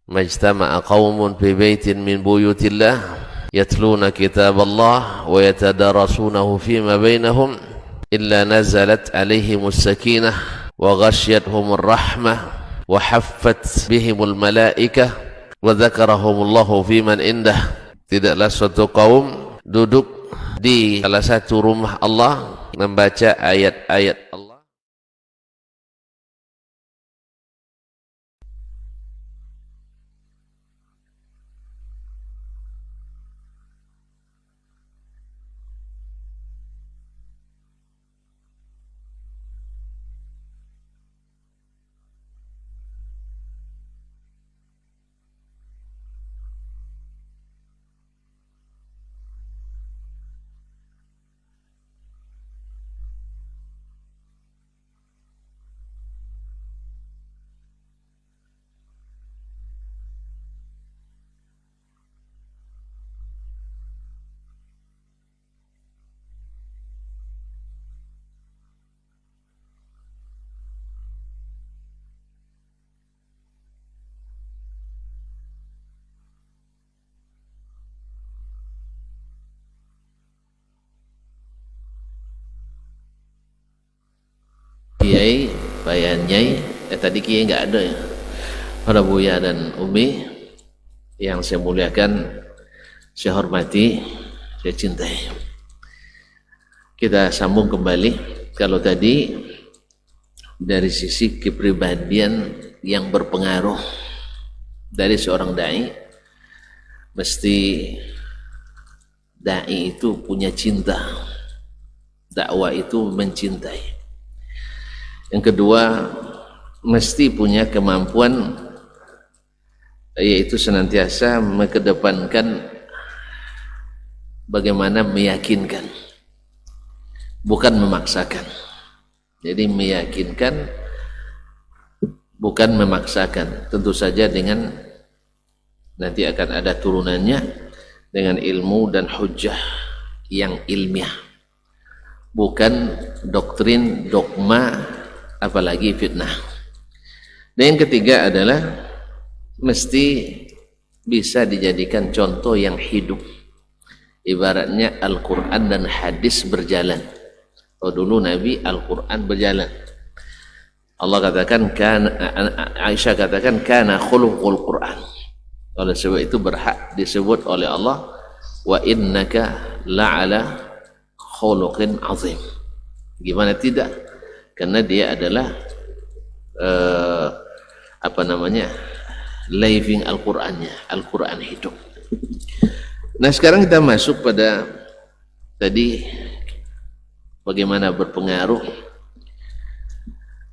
majtama'a qaumun fi baitin min buyutillah yatluna kitaballah wa yatadarasunahu fima bainahum illa nazalat alaihimus sakinah wa ghasyiyatuhumur rahmah wa haffat bihimul malaikah wa dzakarahumullahu fiman indah. Tidaklah suatu kaum duduk di salah satu rumah Allah membaca ayat-ayat Allah. Kiai, Bayan Nyai, tadi Kiai nggak ada ya. Para Buya dan Umi yang saya muliakan, saya hormati, saya cintai. Kita sambung kembali. Kalau tadi dari sisi kepribadian yang berpengaruh dari seorang dai, mesti dai itu punya cinta, dakwah itu mencintai. Yang kedua, mesti punya kemampuan, yaitu senantiasa mengedepankan bagaimana meyakinkan, bukan memaksakan. Jadi meyakinkan, bukan memaksakan. Tentu saja dengan nanti akan ada turunannya dengan ilmu dan hujjah yang ilmiah, bukan doktrin, dogma, apalagi fitnah. Dan yang ketiga adalah mesti bisa dijadikan contoh yang hidup. Ibaratnya Al-Quran dan hadis berjalan. Oh, dulu Nabi Al-Quran berjalan. Allah katakan, Aisyah katakan, kana khuluqul Quran. Oleh sebab itu berhak disebut oleh Allah, wa innaka la'ala khuluqin azim. Gimana tidak? Karena dia adalah living Al-Qur'annya, Al-Qur'an hidup. Nah, sekarang kita masuk pada tadi bagaimana berpengaruh.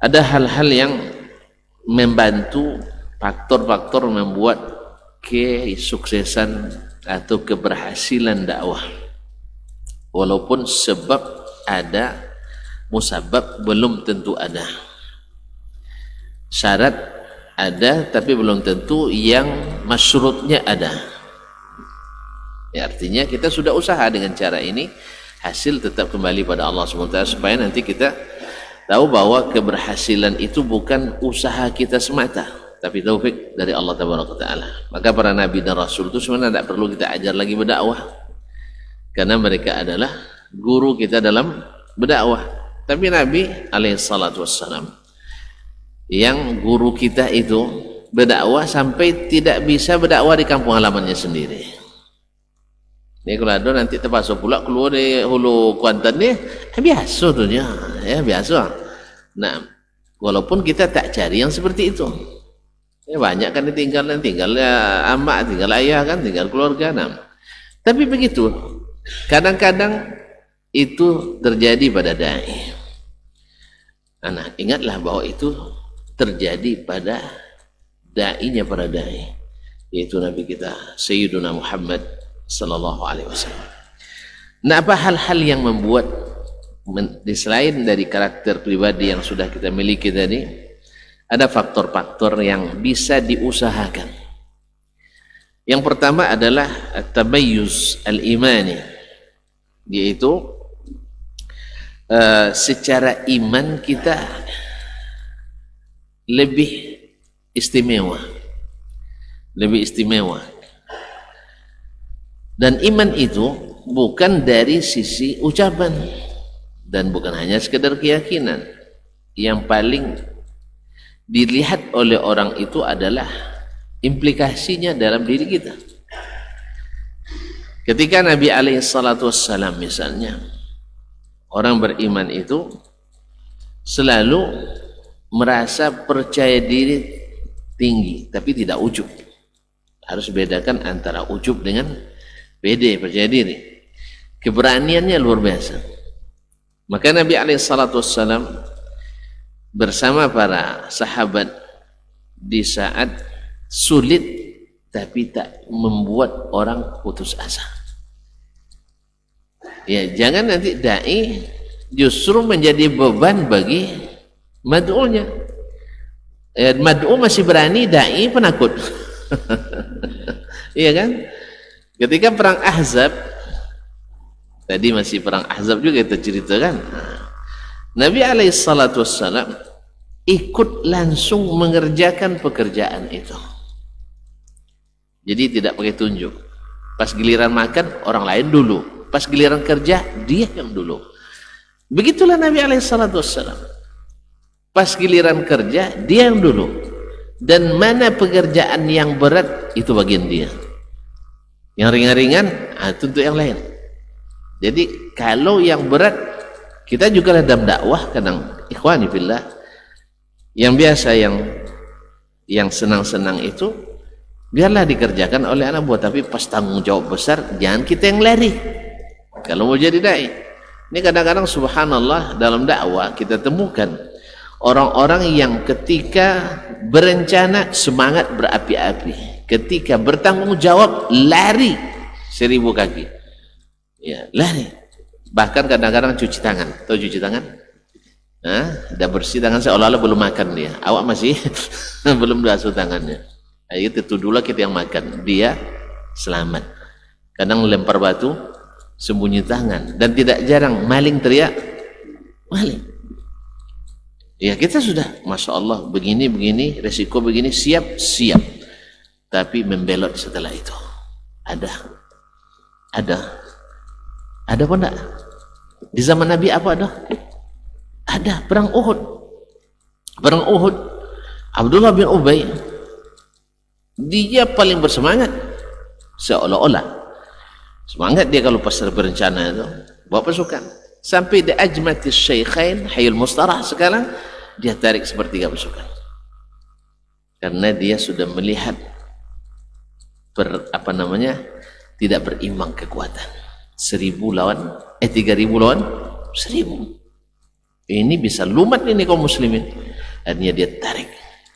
Ada hal-hal yang membantu, faktor-faktor membuat kesuksesan atau keberhasilan dakwah. Walaupun sebab ada, musabab belum tentu ada. Syarat ada tapi belum tentu yang masyrutnya ada. Ya, artinya kita sudah usaha dengan cara ini, hasil tetap kembali pada Allah SWT, supaya nanti kita tahu bahwa keberhasilan itu bukan usaha kita semata, tapi taufik dari Allah Taala. Maka para nabi dan rasul itu sebenarnya tidak perlu kita ajar lagi berdakwah, karena mereka adalah guru kita dalam berdakwah. Tapi Nabi alaihissalatu wassalam, yang guru kita itu berdakwah sampai tidak bisa berdakwah di kampung halamannya sendiri. Ini kalau ada nanti terpaksa pula keluar dari hulu Kuantan ni, biasa tu dia, ya biasa. Nah, walaupun kita tak cari yang seperti itu, ya, banyak kan tinggal amak, tinggal ayah kan, tinggal keluarga. Nah, tapi begitu, kadang-kadang itu terjadi pada dai. Nah, ingatlah bahwa itu terjadi pada da'inya para da'i, yaitu Nabi kita Sayyiduna Muhammad sallallahu alaihi wasallam. Nah, apa hal-hal yang membuat selain dari karakter pribadi yang sudah kita miliki tadi, ada faktor-faktor yang bisa diusahakan. Yang pertama adalah at-tamayyuz al-imani, yaitu secara iman kita lebih istimewa lebih istimewa. Dan iman itu bukan dari sisi ucapan dan bukan hanya sekedar keyakinan. Yang paling dilihat oleh orang itu adalah implikasinya dalam diri kita. Ketika Nabi SAW misalnya, orang beriman itu selalu merasa percaya diri tinggi tapi tidak ujub. Harus bedakan antara ujub dengan pede, percaya diri. Keberaniannya luar biasa. Maka Nabi SAW bersama para sahabat di saat sulit tapi tak membuat orang putus asa. Ya, jangan nanti dai justru menjadi beban bagi mad'unya. Mad'u masih berani, dai penakut. Iya kan? Ketika perang Ahzab, tadi masih perang Ahzab juga kita ceritakan. Nabi SAW ikut langsung mengerjakan pekerjaan itu. Jadi tidak pakai tunjuk. Pas giliran makan, orang lain dulu. Pas giliran kerja, dia yang dulu. Begitulah Nabi SAW. Pas giliran kerja, dia yang dulu. Dan mana pekerjaan yang berat, itu bagian dia. Yang ringan-ringan, untuk yang lain. Jadi kalau yang berat, kita juga dalam dakwah kadang ikhwani billah, yang biasa yang senang-senang itu biarlah dikerjakan oleh anak buah, tapi pas tanggung jawab besar jangan kita yang lari. Kalau mau jadi dai, ini kadang-kadang subhanallah dalam dakwah kita temukan orang-orang yang ketika berencana semangat berapi-api, ketika bertanggung jawab lari 1000 kaki. Ya, lari. Bahkan kadang-kadang cuci tangan. Tahu cuci tangan? Udah bersih tangan, seolah-olah belum makan dia. Awak masih belum basuh tangannya. Ayo dituduhlah kita yang makan. Dia selamat. Kadang lempar batu, sembunyi tangan. Dan tidak jarang maling teriak, maling. Ya kita sudah, Masya Allah, begini, resiko begini, siap. Tapi membelot setelah itu. Ada apa enggak? Di zaman Nabi apa ada? Ada, perang Uhud. Abdullah bin Ubay, dia paling bersemangat. Seolah-olah semangat dia kalau pas berencana itu bawa pasukan. Sampai di Ajmatis Syaikhain Hayul Mustarah sekarang dia tarik sepertiga pasukan. Karena dia sudah melihat tidak berimbang kekuatan. 3.000 lawan 1.000. Ini bisa lumat ini kaum muslimin. Akhirnya dia tarik.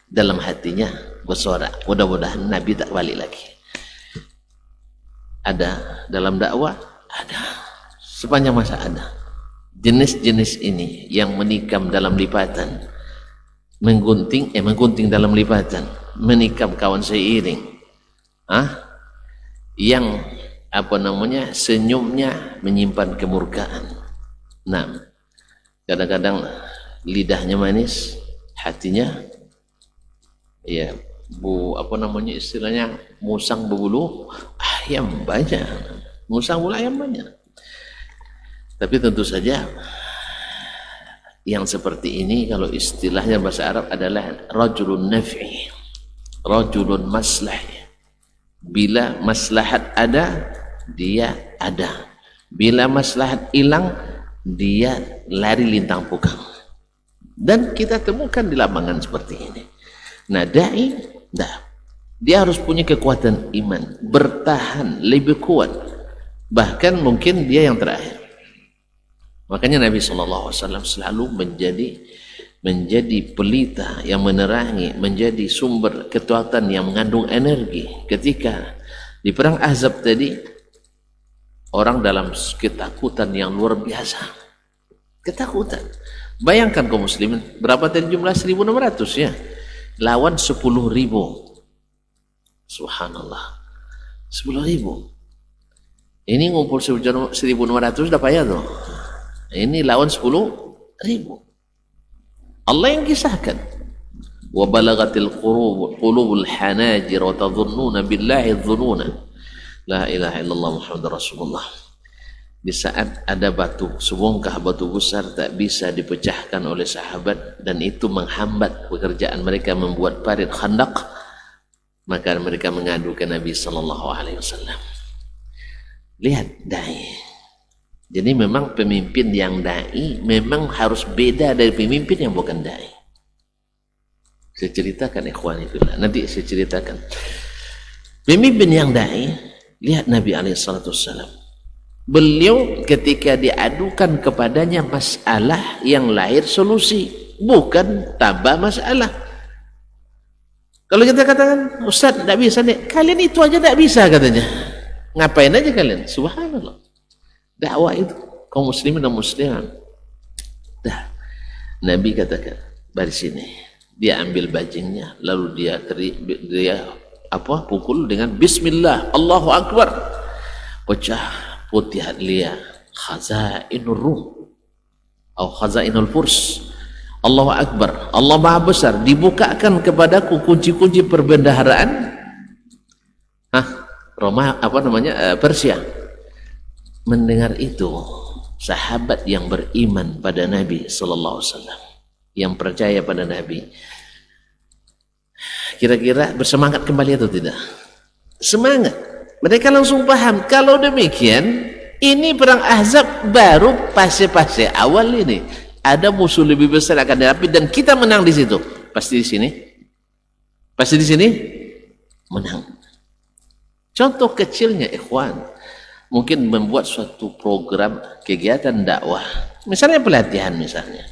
Dalam hatinya bersorak, mudah-mudahan Nabi tak balik lagi. Ada dalam dakwah, ada sepanjang masa ada jenis-jenis ini yang menikam dalam lipatan, menggunting dalam lipatan, menikam kawan seiring, yang senyumnya menyimpan kemurkaan. Nah, kadang-kadang lidahnya manis, hatinya ya istilahnya musang berbulu ayam banyak. Tapi tentu saja yang seperti ini kalau istilahnya bahasa Arab adalah rajulun naf'i, rajulun maslah. Bila maslahat ada, dia ada. Bila maslahat hilang, dia lari lintang pukang. Dan kita temukan di lapangan seperti ini. Nah, dai, dia harus punya kekuatan iman, bertahan lebih kuat. Bahkan mungkin dia yang terakhir. Makanya Nabi SAW selalu menjadi pelita yang menerangi, menjadi sumber kekuatan yang mengandung energi. Ketika di perang Ahzab tadi, orang dalam ketakutan yang luar biasa. Ketakutan. Bayangkan kaum muslimin, berapa tadi jumlah? 1.600 ya. Lawan 10.000. Subhanallah. 10.000. Ini ngumpul 1.600 udah payah tuh. Ini lawan 10.000. Allah yang kisahkan. wa balagatil qulubul hanajir wa tadhunnuna billahi dhununa. La ilaha illallah Muhammadur Rasulullah. Di saat ada batu, sebongkah batu besar tak bisa dipecahkan oleh sahabat dan itu menghambat pekerjaan mereka membuat parit khandak, maka mereka mengadu ke Nabi sallallahu alaihi wasallam. Lihat dai. Jadi memang pemimpin yang dai memang harus beda dari pemimpin yang bukan dai. Saya ceritakan ikhwani fillah, nanti saya ceritakan. Pemimpin yang dai, lihat Nabi alaihi salatu wasallam. Beliau ketika diadukan kepadanya masalah yang lahir solusi, bukan tambah masalah. Kalau kita katakan, Ustaz tidak bisa nih, kalian itu aja tidak bisa katanya. Ngapain aja kalian? Subhanallah. Dakwah itu kaum muslimin dan muslimat. Dah. Nabi katakan, dari sini. Dia ambil bajingnya, lalu dia pukul dengan Bismillah, Allahu Akbar. Pecah putih lia khazainur rum atau khazainul furs. Allahu Akbar, Allah Maha Besar. Dibukakan kepadaku kunci-kunci perbendaharaan Roma, Persia. Mendengar itu, sahabat yang beriman pada Nabi sallallahu alaihi wasallam, yang percaya pada Nabi, kira-kira bersemangat kembali atau tidak? Semangat. Mereka langsung paham, kalau demikian ini perang Ahzab baru fase-fase awal ini. Ada musuh lebih besar akan dihadapi dan kita menang di situ. Pasti di sini. Pasti di sini menang. Contoh kecilnya ikhwan, mungkin membuat suatu program kegiatan dakwah. Misalnya pelatihan misalnya.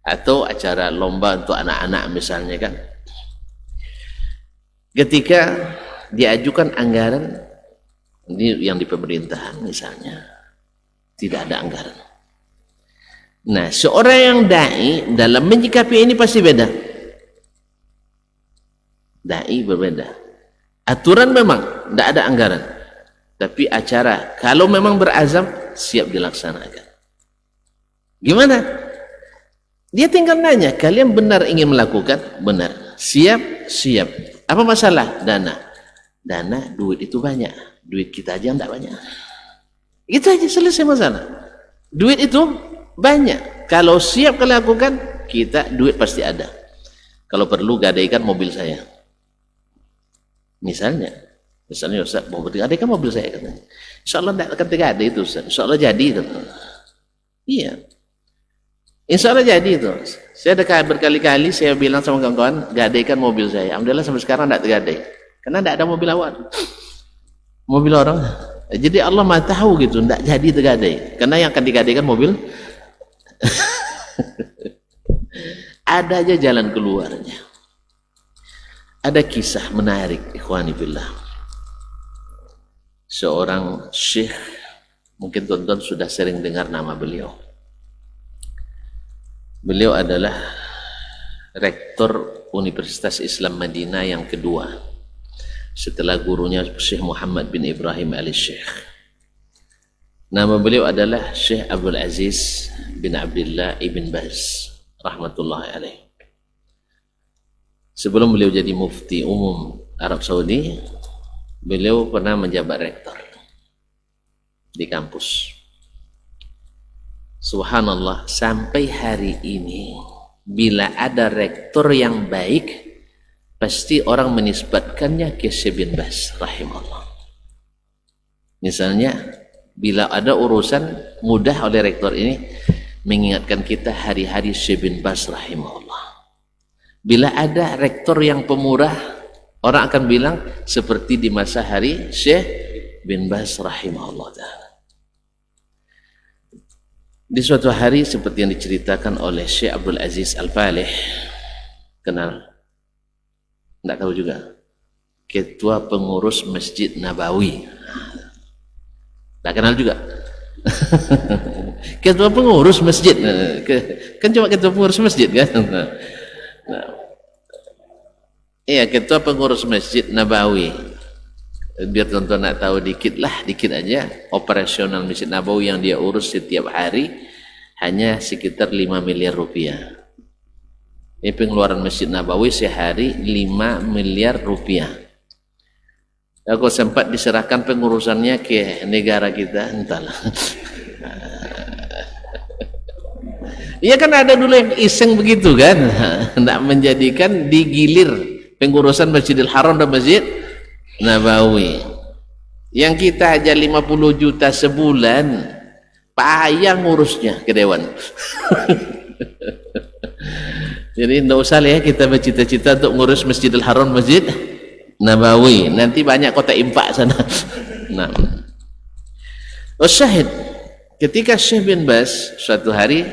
Atau acara lomba untuk anak-anak misalnya kan. Ketika diajukan anggaran ini yang di pemerintahan misalnya, tidak ada anggaran. Nah, seorang yang dai dalam menyikapi ini pasti beda. Dai berbeda. Aturan memang tidak ada anggaran, tapi acara kalau memang berazam siap dilaksanakan. Gimana? Dia tinggal nanya, kalian benar ingin melakukan? Benar. Siap? Siap. Apa masalah? Dana. Dana, duit itu banyak, duit kita aja enggak banyak. Itu aja, selesai masalah. Duit itu banyak, kalau siap kalian lakukan, kita duit pasti ada. Kalau perlu gadaikan mobil saya, misalnya Ustaz mau gadaikan mobil saya katanya, insya Allah tidak akan tergadai itu Ustaz, insya Allah jadi itu. Iya, insya Allah jadi itu. Saya berkali-kali saya bilang sama kawan-kawan, gadaikan mobil saya. Alhamdulillah sampai sekarang tidak tergadai. Karena tidak ada mobil awal, mobil orang. Jadi Allah Maha tahu gitu, tidak jadi tergadai. Karena yang akan digadaikan mobil. Ada aja jalan keluarnya. Ada kisah menarik, ikhwani billah. Seorang syekh, mungkin tuan-tuan sudah sering dengar nama beliau. Beliau adalah rektor Universitas Islam Madinah yang kedua setelah gurunya Syekh Muhammad bin Ibrahim al-Syekh. Nama beliau adalah Syekh Abdul Aziz bin Abdullah ibn Baz rahmatullahi alaih. Sebelum beliau jadi mufti umum Arab Saudi, beliau pernah menjabat rektor di kampus. Subhanallah, sampai hari ini bila ada rektor yang baik, pasti orang menisbatkannya ke Syekh bin Baz rahimahullah. Misalnya bila ada urusan mudah oleh rektor ini mengingatkan kita hari-hari Syekh bin Baz rahimahullah. Bila ada rektor yang pemurah, orang akan bilang seperti di masa hari Syekh bin Baz rahimahullah ta'ala. Di suatu hari seperti yang diceritakan oleh Syekh Abdul Aziz Al-Falih, kenal? Tidak tahu juga, ketua pengurus Masjid Nabawi. Tak kenal juga. Ketua pengurus masjid, kan cuma ketua pengurus masjid kan. Iya, ketua pengurus Masjid Nabawi. Biar tuan-tuan nak tahu dikit aja, operasional Masjid Nabawi yang dia urus setiap hari hanya sekitar 5 miliar rupiah. pengeluaran Masjid Nabawi sehari 5 miliar rupiah. Aku sempat diserahkan pengurusannya ke negara kita, entahlah. Iya kan ada dulu yang iseng begitu kan, tidak menjadikan digilir pengurusan Masjidil Haram dan Masjid Nabawi. Yang kita aja 50 juta sebulan, payah ngurusnya ke dewan. Jadi tidak usah ya kita bercita-cita untuk ngurus Masjidil Haram, Masjid Nabawi, nanti banyak kota impak sana. Nah, syahid, ketika Syekh bin Baz suatu hari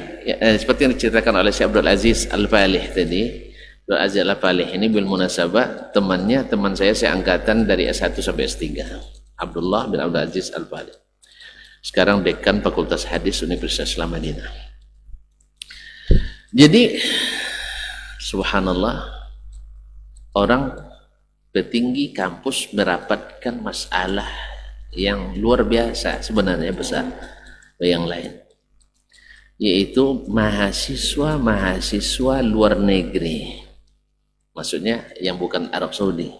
seperti yang diceritakan oleh Syekh Abdul Aziz Al-Falih tadi, Abdul Aziz Al-Falih ini bil munasabah teman saya seangkatan dari S1 sampai S3, Abdullah bin Abdul Aziz Al-Falih, sekarang dekan Fakultas Hadis Universitas Islam Madinah. Jadi subhanallah, orang petinggi kampus mendapatkan masalah yang luar biasa sebenarnya besar yang lain, yaitu mahasiswa luar negeri, maksudnya yang bukan Arab Saudi,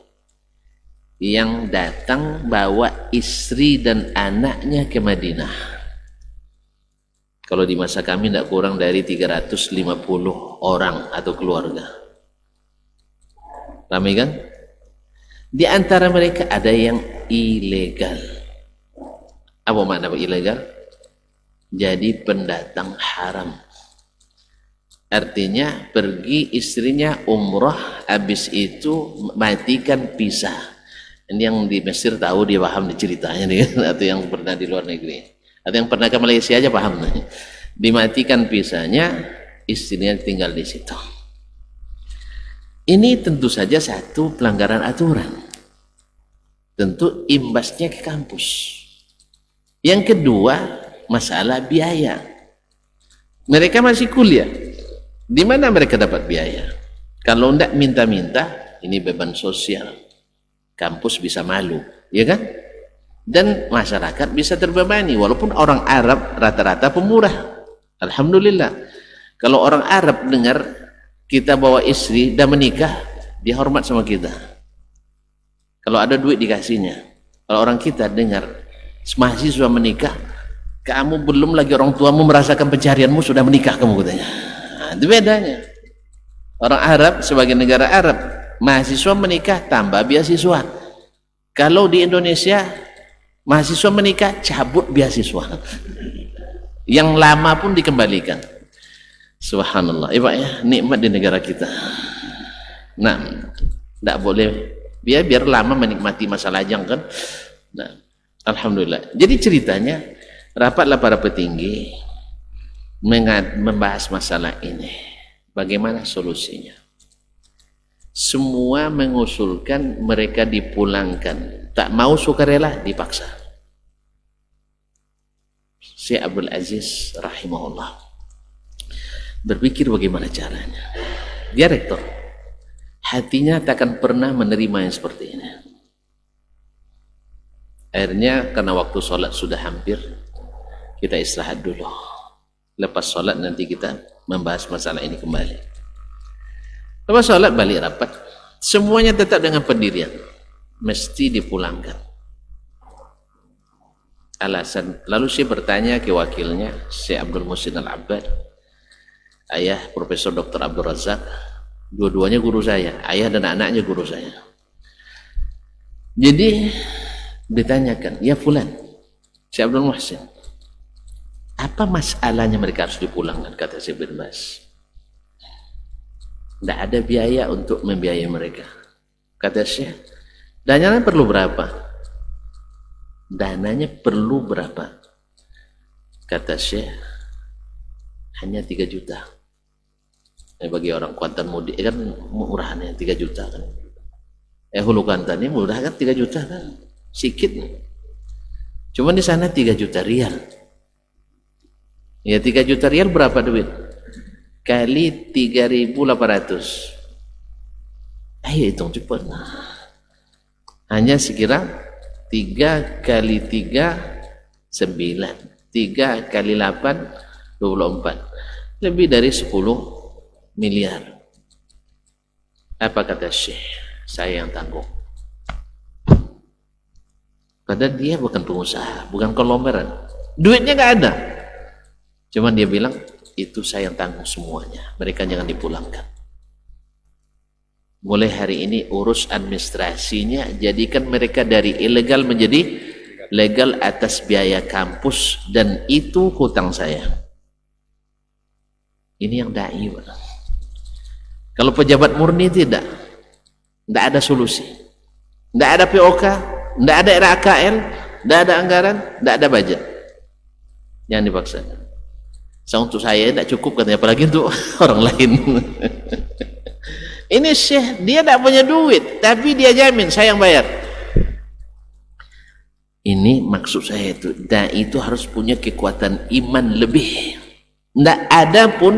yang datang bawa istri dan anaknya ke Madinah. Kalau di masa kami tidak kurang dari 350 orang atau keluarga. Ramai kan? Di antara mereka ada yang ilegal. Apa makna ilegal? Jadi pendatang haram. Artinya pergi istrinya umrah, habis itu matikan pisah. Ini yang di Mesir tahu, dia paham di ceritanya nih, atau yang pernah di luar negeri. Atau yang pernah ke Malaysia aja paham. Dimatikan pisahnya, istrinya tinggal di situ. Ini tentu saja satu pelanggaran aturan. Tentu imbasnya ke kampus. Yang kedua, masalah biaya. Mereka masih kuliah. Di mana mereka dapat biaya? Kalau tidak minta-minta, ini beban sosial. Kampus bisa malu, ya kan? Dan masyarakat bisa terbebani. Walaupun orang Arab rata-rata pemurah. Alhamdulillah. Kalau orang Arab dengar kita bawa istri dan menikah, dia hormat sama kita. Kalau ada duit dikasihnya. Kalau orang kita dengar mahasiswa menikah, kamu belum lagi orang tuamu merasakan pencarianmu sudah menikah kamu, katanya. Nah, itu bedanya. Orang Arab sebagai negara Arab, mahasiswa menikah tambah beasiswa. Kalau di Indonesia mahasiswa menikah cabut beasiswa. Yang lama pun dikembalikan. Subhanallah. Pak ya, nikmat di negara kita. Nah, tidak boleh biar lama menikmati masa lajang kan. Nah, alhamdulillah. Jadi ceritanya, rapatlah para petinggi membahas masalah ini. Bagaimana solusinya? Semua mengusulkan mereka dipulangkan. Tak mau sukarela, dipaksa. Syekh Abdul Aziz rahimahullah berpikir bagaimana caranya. Dia rektor, hatinya takkan pernah menerima yang seperti ini. Akhirnya karena waktu sholat sudah hampir, kita istirahat dulu. Lepas sholat nanti kita membahas masalah ini kembali. Lepas sholat balik rapat, semuanya tetap dengan pendirian, mesti dipulangkan. Alasan, lalu saya bertanya ke wakilnya, Syekh Abdul Muhsin Al-Abbad, ayah Profesor Dr. Abdul Razak, dua-duanya guru saya, ayah dan anaknya guru saya. Jadi ditanyakan, ya fulan, Syekh Abdul Muhsin, apa masalahnya mereka harus dipulangkan? Kata Syekh bin Baz, tidak ada biaya untuk membiayai mereka. Kata Syekh, dananya perlu berapa? Dananya perlu berapa? Kata Syekh, hanya 3 juta. Bagi orang Kuantan mudik kan murahnya 3 juta kan. Hulu Kuantan ini murah kan 3 juta kan. Sikit. Cuma di sana 3 juta rial. Ya 3 juta rial berapa duit? Kali 3.800. Ayo hitung cepat. Hanya sekira 3 kali 3 9, 3 kali 8 24, lebih dari 10 miliar. Apa kata Syekh? Saya yang tanggung. Padahal dia bukan pengusaha, bukan konglomerat, duitnya nggak ada. Cuman dia bilang, itu saya yang tanggung semuanya, mereka jangan dipulangkan. Mulai hari ini urus administrasinya, jadikan mereka dari ilegal menjadi legal atas biaya kampus, dan itu hutang saya. Ini yang dai. Kalau pejabat murni tidak ada solusi, tidak ada POK, tidak ada RAKL, tidak ada anggaran, tidak ada budget. Jangan dipaksakan. Untuk saya tidak cukup katanya, apalagi untuk orang lain. Ini Syekh, dia tidak punya duit, tapi dia jamin saya yang bayar. Ini maksud saya itu, dai itu harus punya kekuatan iman lebih. Tidak ada pun,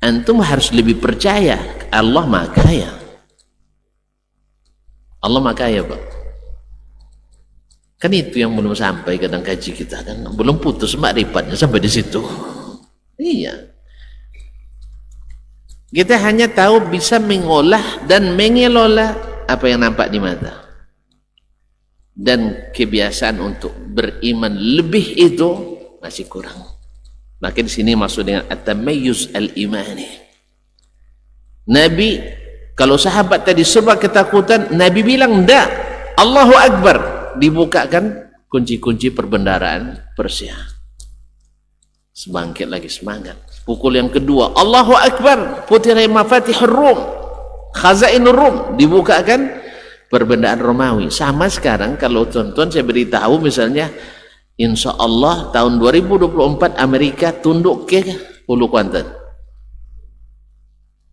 antum harus lebih percaya Allah Maha Kaya. Allah Maha Kaya, Pak. Kan itu yang belum sampai kadang kaji kita, kan belum putus makrifatnya sampai di situ. Iya. Kita hanya tahu bisa mengolah dan mengelola apa yang nampak di mata. Dan kebiasaan untuk beriman lebih itu masih kurang. Maka di sini maksud dengan at-tamayyuz al-imani. Nabi, kalau sahabat tadi serba ketakutan, Nabi bilang enggak, Allahu Akbar, dibukakan kunci-kunci perbendaharaan Persia. Sebangkit lagi semangat. Pukul yang kedua, Allahu Akbar, putirai mafatihur Rum, khazainur Rum, dibukakan perbendaharaan Romawi. Sama sekarang kalau tuan-tuan saya beritahu misalnya, insya Allah tahun 2024 Amerika tunduk ke Hulu Kuantan.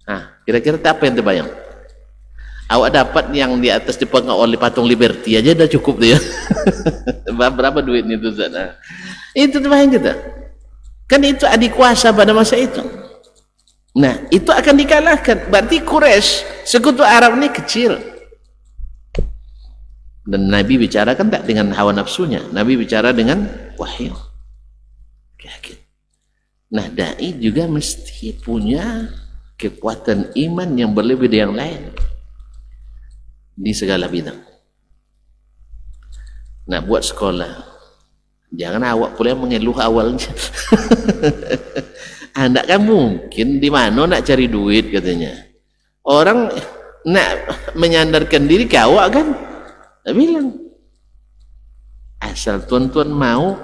Nah, kira-kira apa yang terbayang? Awak dapat yang di atas dipegang oleh patung Liberty aja udah cukup tuh ya. Berapa duitnya itu? Nah, itu terbayang kita. Kan itu adik kuasa pada masa itu. Nah, itu akan dikalahkan. Berarti Quraisy, sekutu Arab ini kecil. Dan Nabi bicara kan tak dengan hawa nafsunya, Nabi bicara dengan wahyu. Yakin. Nah, dai juga mesti punya kekuatan iman yang berlebih dari yang lain di segala bidang. Nah, buat sekolah, jangan awak pula mengeluh awalnya. Anda kan mungkin di mana nak cari duit katanya. Orang nak menyandarkan diri ke awak kan? Saya bilang, asal tuan-tuan mau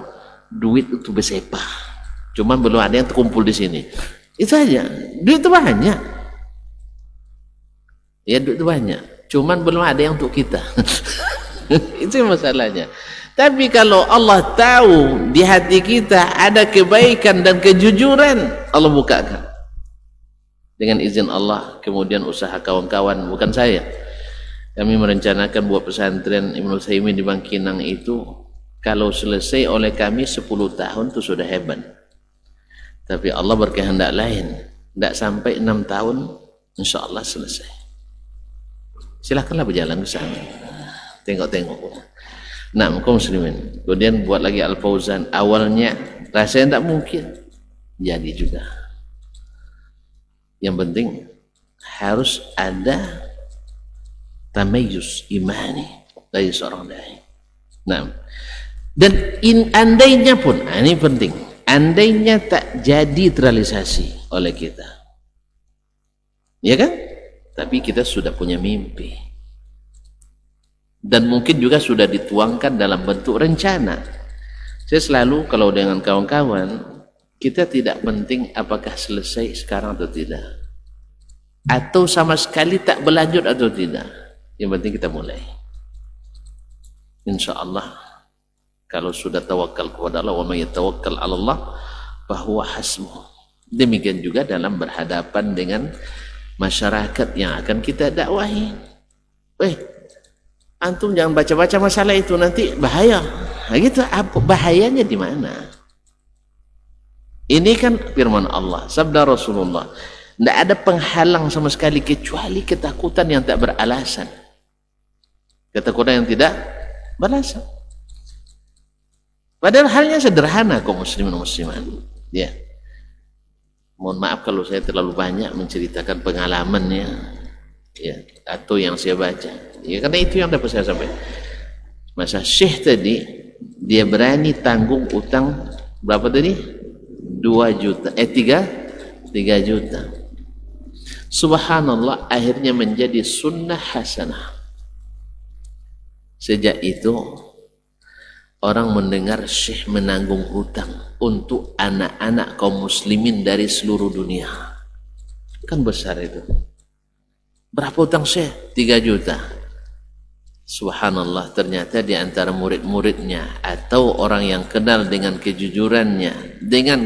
duit itu bersepah, cuman belum ada yang terkumpul di sini. Itu aja. Duit itu banyak. Ya, duit itu banyak, cuman belum ada yang untuk kita. Itu masalahnya. Tapi kalau Allah tahu di hati kita ada kebaikan dan kejujuran, Allah bukakan dengan izin Allah. Kemudian usaha kawan-kawan, bukan saya. Kami merencanakan buat pesantren Ibnu Utsaimin di Bangkinang itu, kalau selesai oleh kami 10 tahun itu sudah hebat. Tapi Allah berkehendak lain, tidak sampai 6 tahun insya Allah selesai. Silahkanlah berjalan ke sana, tengok-tengok. Nah, kaum muslimin, kemudian buat lagi Al-Fauzan. Awalnya rasanya tidak mungkin, jadi juga. Yang penting harus ada tamayyuz imani dari seorang dai. Nah, dan andainya pun, ini penting, andainya tak jadi terrealisasi oleh kita, ya kan? Tapi kita sudah punya mimpi, dan mungkin juga sudah dituangkan dalam bentuk rencana. Saya selalu kalau dengan kawan-kawan, kita tidak penting apakah selesai sekarang atau tidak, atau sama sekali tak berlanjut atau tidak. Yang penting kita mulai. Insya Allah, kalau sudah tawakal kepada Allah, wa may yatawakkal 'ala Allah fahuwa hasbuh. Demikian juga dalam berhadapan dengan masyarakat yang akan kita dakwahi. Antum jangan baca-baca masalah itu, nanti bahaya. Nah, gitu. Apa bahayanya di mana? Ini kan firman Allah, sabda Rasulullah. Tidak ada penghalang sama sekali kecuali ketakutan yang tak beralasan. Ketakutan yang tidak beralasan. Padahal halnya sederhana kaum muslimin muslimat. Ya. Mohon maaf kalau saya terlalu banyak menceritakan pengalamannya. ya, atau yang saya baca. Ya, karena itu yang dapat saya sampaikan. Masa Syekh tadi dia berani tanggung utang berapa tadi? 2 juta, 3 juta. Subhanallah, akhirnya menjadi sunnah hasanah. Sejak itu orang mendengar Syekh menanggung hutang untuk anak-anak kaum muslimin dari seluruh dunia. Kan besar itu. Berapa hutang Syekh? 3 juta. Subhanallah, ternyata di antara murid-muridnya atau orang yang kenal dengan kejujurannya, dengan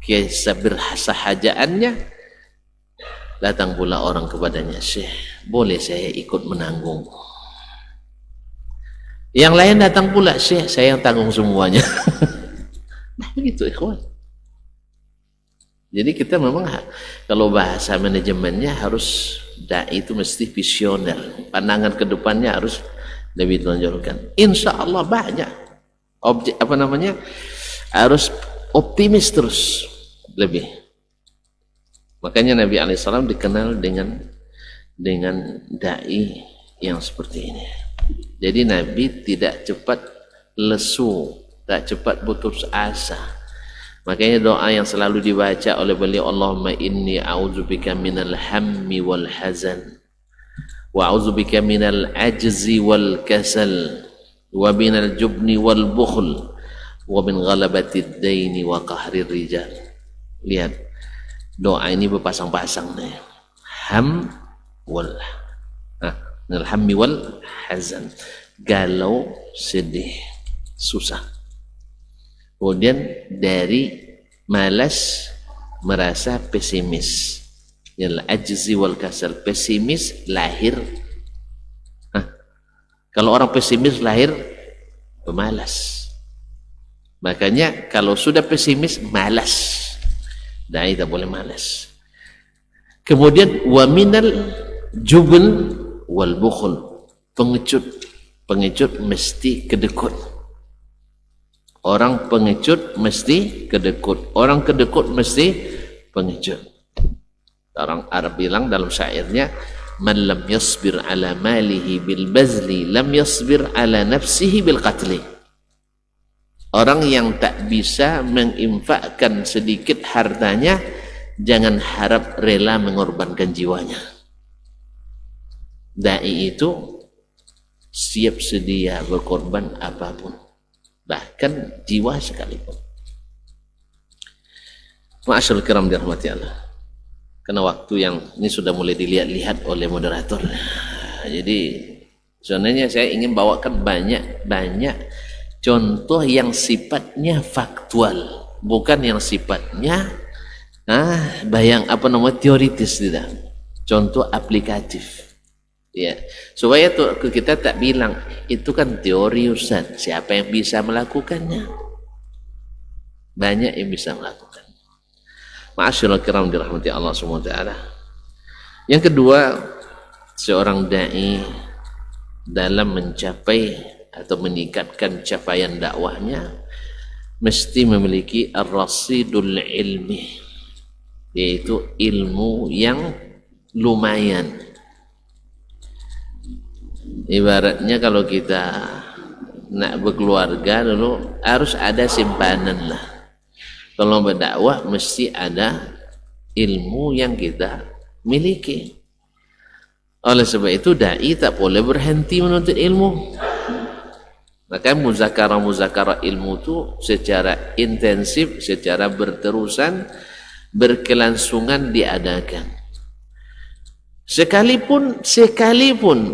kesahajaannya, datang pula orang kepadanya, Syekh, boleh saya ikut menanggung? Yang lain datang pula, Syekh, saya yang tanggung semuanya. Nah, begitu ikhwan. Jadi kita memang kalau bahasa manajemennya harus dai itu mesti visioner, pandangan ke depannya harus lebih tonjolkan. Insya Allah banyak harus optimis terus lebih. Makanya Nabi alaihissalam dikenal dengan dai yang seperti ini. Jadi Nabi tidak cepat lesu, tak cepat putus asa. Makanya doa yang selalu dibaca oleh beliau, Allahumma inni a'udzubika minal hammi wal hazan wa a'udzubika minal ajzi wal kasal wa minal jubni wal bukhl wa min ghalabatid daini wa qahrir rijal. Lihat, doa ini berpasang-pasang nih. Minal hammi wal hazan, galau, sedih, susah. Kemudian dari malas merasa pesimis. Yang ajzi wal kasal, pesimis lahir. Kalau orang pesimis lahir pemalas. Makanya kalau sudah pesimis malas. Dai tak boleh malas. Kemudian wa minal jubn wal bukhl, pengecut mesti kedekut. Orang pengecut mesti kedekut, orang kedekut mesti pengecut. Orang Arab bilang dalam syairnya, man lam yasbir ala malihi bil bazli lam yasbir ala nafsihi bil qatli. Orang yang tak bisa menginfakkan sedikit hartanya, jangan harap rela mengorbankan jiwanya. Dai itu siap sedia berkorban apapun, bahkan jiwa sekalipun. Ma'asyarul kiram dirahmati Allah. Karena waktu yang ini sudah mulai dilihat-lihat oleh moderator. Jadi sebenarnya saya ingin bawakan banyak contoh yang sifatnya faktual, bukan yang sifatnya teoritis, tidak. Contoh aplikatif. Ya, supaya tuh kita tak bilang itu kan teori Ustaz, siapa yang bisa melakukannya? Banyak yang bisa melakukan. Ma'asyiral kiram dirahmati Allah Subhanahu wa taala. Yang kedua, seorang dai dalam mencapai atau meningkatkan capaian dakwahnya mesti memiliki ar-rasidul ilmi, yaitu ilmu yang lumayan. Ibaratnya kalau kita nak berkeluarga dulu harus ada simpanan lah. Kalau berdakwah mesti ada ilmu yang kita miliki. Oleh sebab itu dai tak boleh berhenti menuntut ilmu. Maka muzakarah ilmu itu secara intensif, secara berterusan, berkelangsungan diadakan. Sekalipun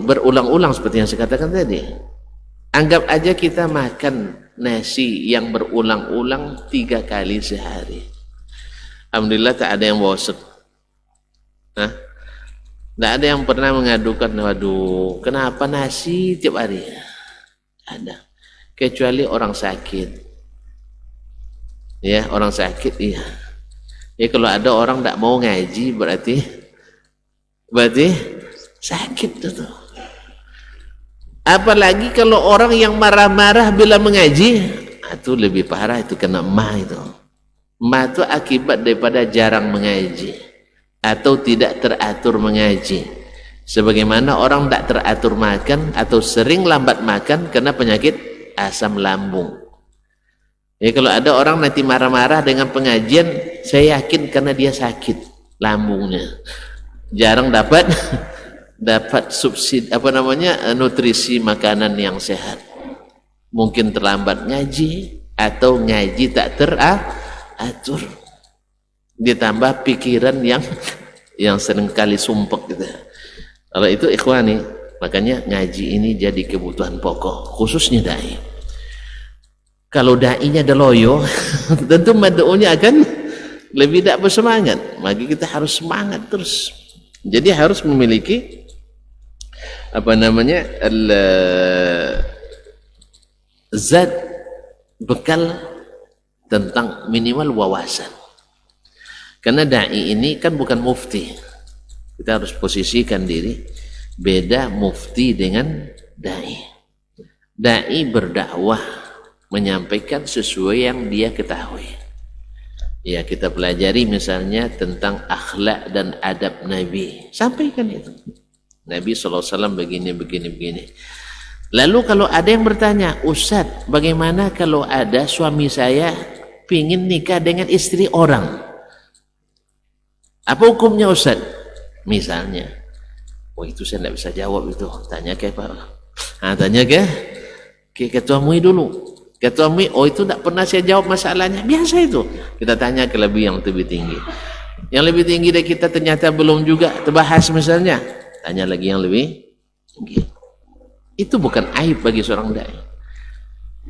berulang-ulang seperti yang saya katakan tadi. Anggap aja kita makan nasi yang berulang-ulang 3 kali sehari. Alhamdulillah tak ada yang bosan. Tak ada yang pernah mengadukan, waduh, kenapa nasi tiap hari? Ada. Kecuali orang sakit. Ya, orang sakit, iya. Ya, kalau ada orang tak mau ngaji berarti sakit itu. Apalagi kalau orang yang marah-marah bila mengaji, itu lebih parah, itu kena ma itu. Ma itu akibat daripada jarang mengaji atau tidak teratur mengaji. Sebagaimana orang tidak teratur makan atau sering lambat makan karena penyakit asam lambung. Ya, kalau ada orang nanti marah-marah dengan pengajian, saya yakin karena dia sakit lambungnya, jarang dapat subsidi nutrisi makanan yang sehat. Mungkin terlambat ngaji atau ngaji tak teratur, ditambah pikiran yang seringkali sumpek gitu. Kalau itu ikhwani, makanya ngaji ini jadi kebutuhan pokok, khususnya dai. Kalau dai-nya ada loyo, tentu mad'unya akan lebih tidak bersemangat. Maka kita harus semangat terus. Jadi harus memiliki zat bekal tentang minimal wawasan. Karena dai ini kan bukan mufti. Kita harus posisikan diri, beda mufti dengan dai. Dai berdakwah, menyampaikan sesuai yang dia ketahui. Ya, kita pelajari misalnya tentang akhlak dan adab Nabi, sampaikan itu. Nabi SAW begini. Lalu kalau ada yang bertanya, Ustadz, bagaimana kalau ada suami saya pingin nikah dengan istri orang? Apa hukumnya Ustadz? Misalnya, itu saya tidak bisa jawab itu. Tanya ke Pak. Tanya ke Ketua MUI dulu. Ketua MUI, itu tidak pernah saya jawab masalahnya. Biasa itu. Kita tanya ke lebih tinggi. Yang lebih tinggi dari kita ternyata belum juga terbahas misalnya. Tanya lagi yang lebih tinggi. Itu bukan aib bagi seorang dai.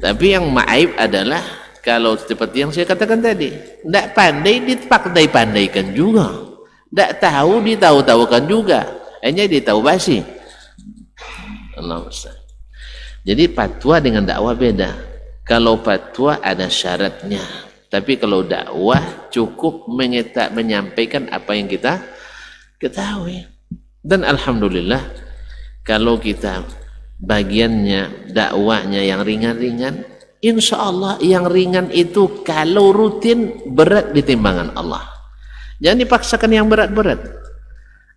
Tapi yang aib adalah kalau seperti yang saya katakan tadi, tidak pandai dipandai-pandaikan juga. Tidak tahu ditahu-tahukan juga, hanya ditahu basi. Allah Ustaz. Jadi fatwa dengan dakwah beda. Kalau fatwa ada syaratnya, tapi kalau dakwah cukup menyampaikan apa yang kita ketahui. Dan alhamdulillah kalau kita bagiannya dakwahnya yang ringan-ringan, insya Allah yang ringan itu kalau rutin berat di timbangan Allah. Jangan dipaksakan yang berat-berat.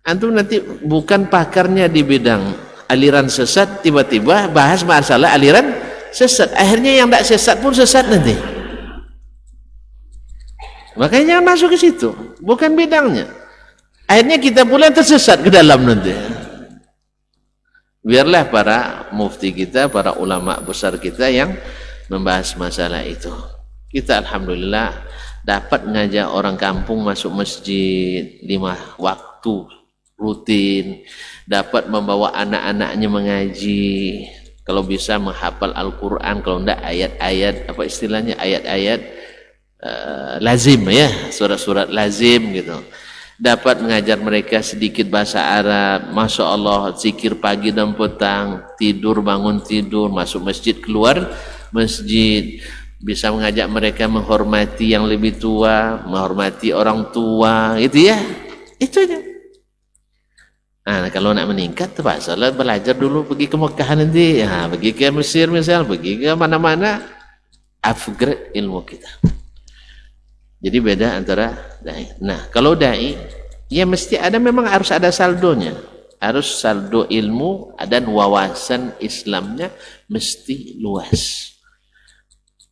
Antum nanti bukan pakarnya di bidang aliran sesat, tiba-tiba bahas masalah aliran sesat. Akhirnya yang tidak sesat pun sesat nanti. Makanya jangan masuk ke situ. Bukan bidangnya. Akhirnya kita pula tersesat ke dalam nanti. Biarlah para mufti kita, para ulama besar kita yang membahas masalah itu. Kita alhamdulillah dapat ngajak orang kampung masuk masjid 5 waktu rutin, dapat membawa anak-anaknya mengaji, kalau bisa menghafal Al-Quran, kalau enggak ayat-ayat apa istilahnya, ayat-ayat lazim ya, surat-surat lazim gitu. Dapat mengajar mereka sedikit bahasa Arab, Masya Allah, zikir pagi dan petang, tidur bangun tidur, masuk masjid keluar masjid. Bisa mengajak mereka menghormati yang lebih tua, menghormati orang tua, gitu ya. Itu aja. Nah, kalau nak meningkat, terpaksalah belajar dulu, pergi ke Mekah nanti, pergi ke Mesir misal, pergi ke mana-mana, upgrade ilmu kita. Jadi beda antara dai. Nah, kalau dai, ya mesti ada, memang harus ada saldonya. Harus saldo ilmu dan wawasan Islamnya mesti luas.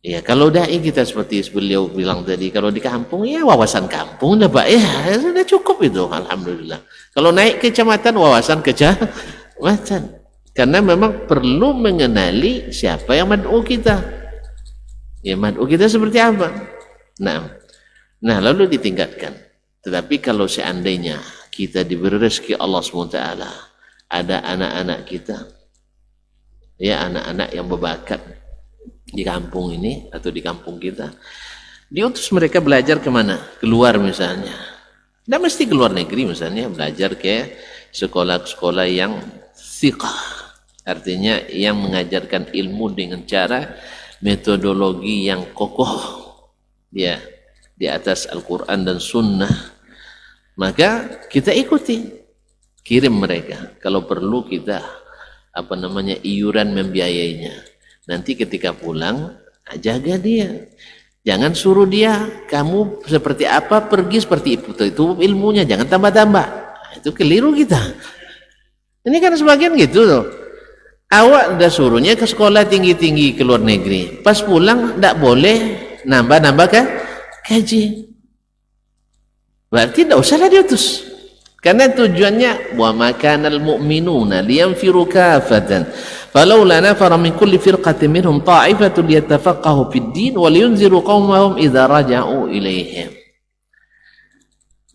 Ya, kalau dai kita seperti beliau bilang tadi, kalau di kampung ya wawasan kampung dah Pak, ya sudah cukup itu, alhamdulillah. Kalau naik kecamatan, wawasan kecamatan, karena memang perlu mengenali siapa yang mad'u kita. Ya, mad'u kita seperti apa. Nah lalu ditingkatkan. Tetapi kalau seandainya kita diberi rezeki Allah SWT, ada anak-anak kita, ya anak-anak yang berbakat di kampung ini atau di kampung kita, diutus mereka belajar kemana? Keluar misalnya. Tidak mesti keluar negeri misalnya, belajar ke sekolah-sekolah yang thiqah, artinya yang mengajarkan ilmu dengan cara metodologi yang kokoh, ya, di atas Al-Quran dan Sunnah. Maka kita ikuti, kirim mereka. Kalau perlu kita iuran membiayainya. Nanti ketika pulang, jaga dia. Jangan suruh dia, kamu seperti apa, pergi seperti itu ilmunya, jangan tambah-tambah. Itu keliru kita. Ini kan sebagian gitu loh. Awak udah suruhnya ke sekolah tinggi-tinggi ke luar negeri. Pas pulang tidak boleh nambah-nambah kan gaji. Berarti tidak usahlah diutus. Karena tujuannya wa makanal mu'minuna liyanfiru kafatan. Falaula nafara min kulli firqatin minhum ta'ifatun liyatafaqahu fid din wa liyunziru qaumahum idza raja'u ilaihim.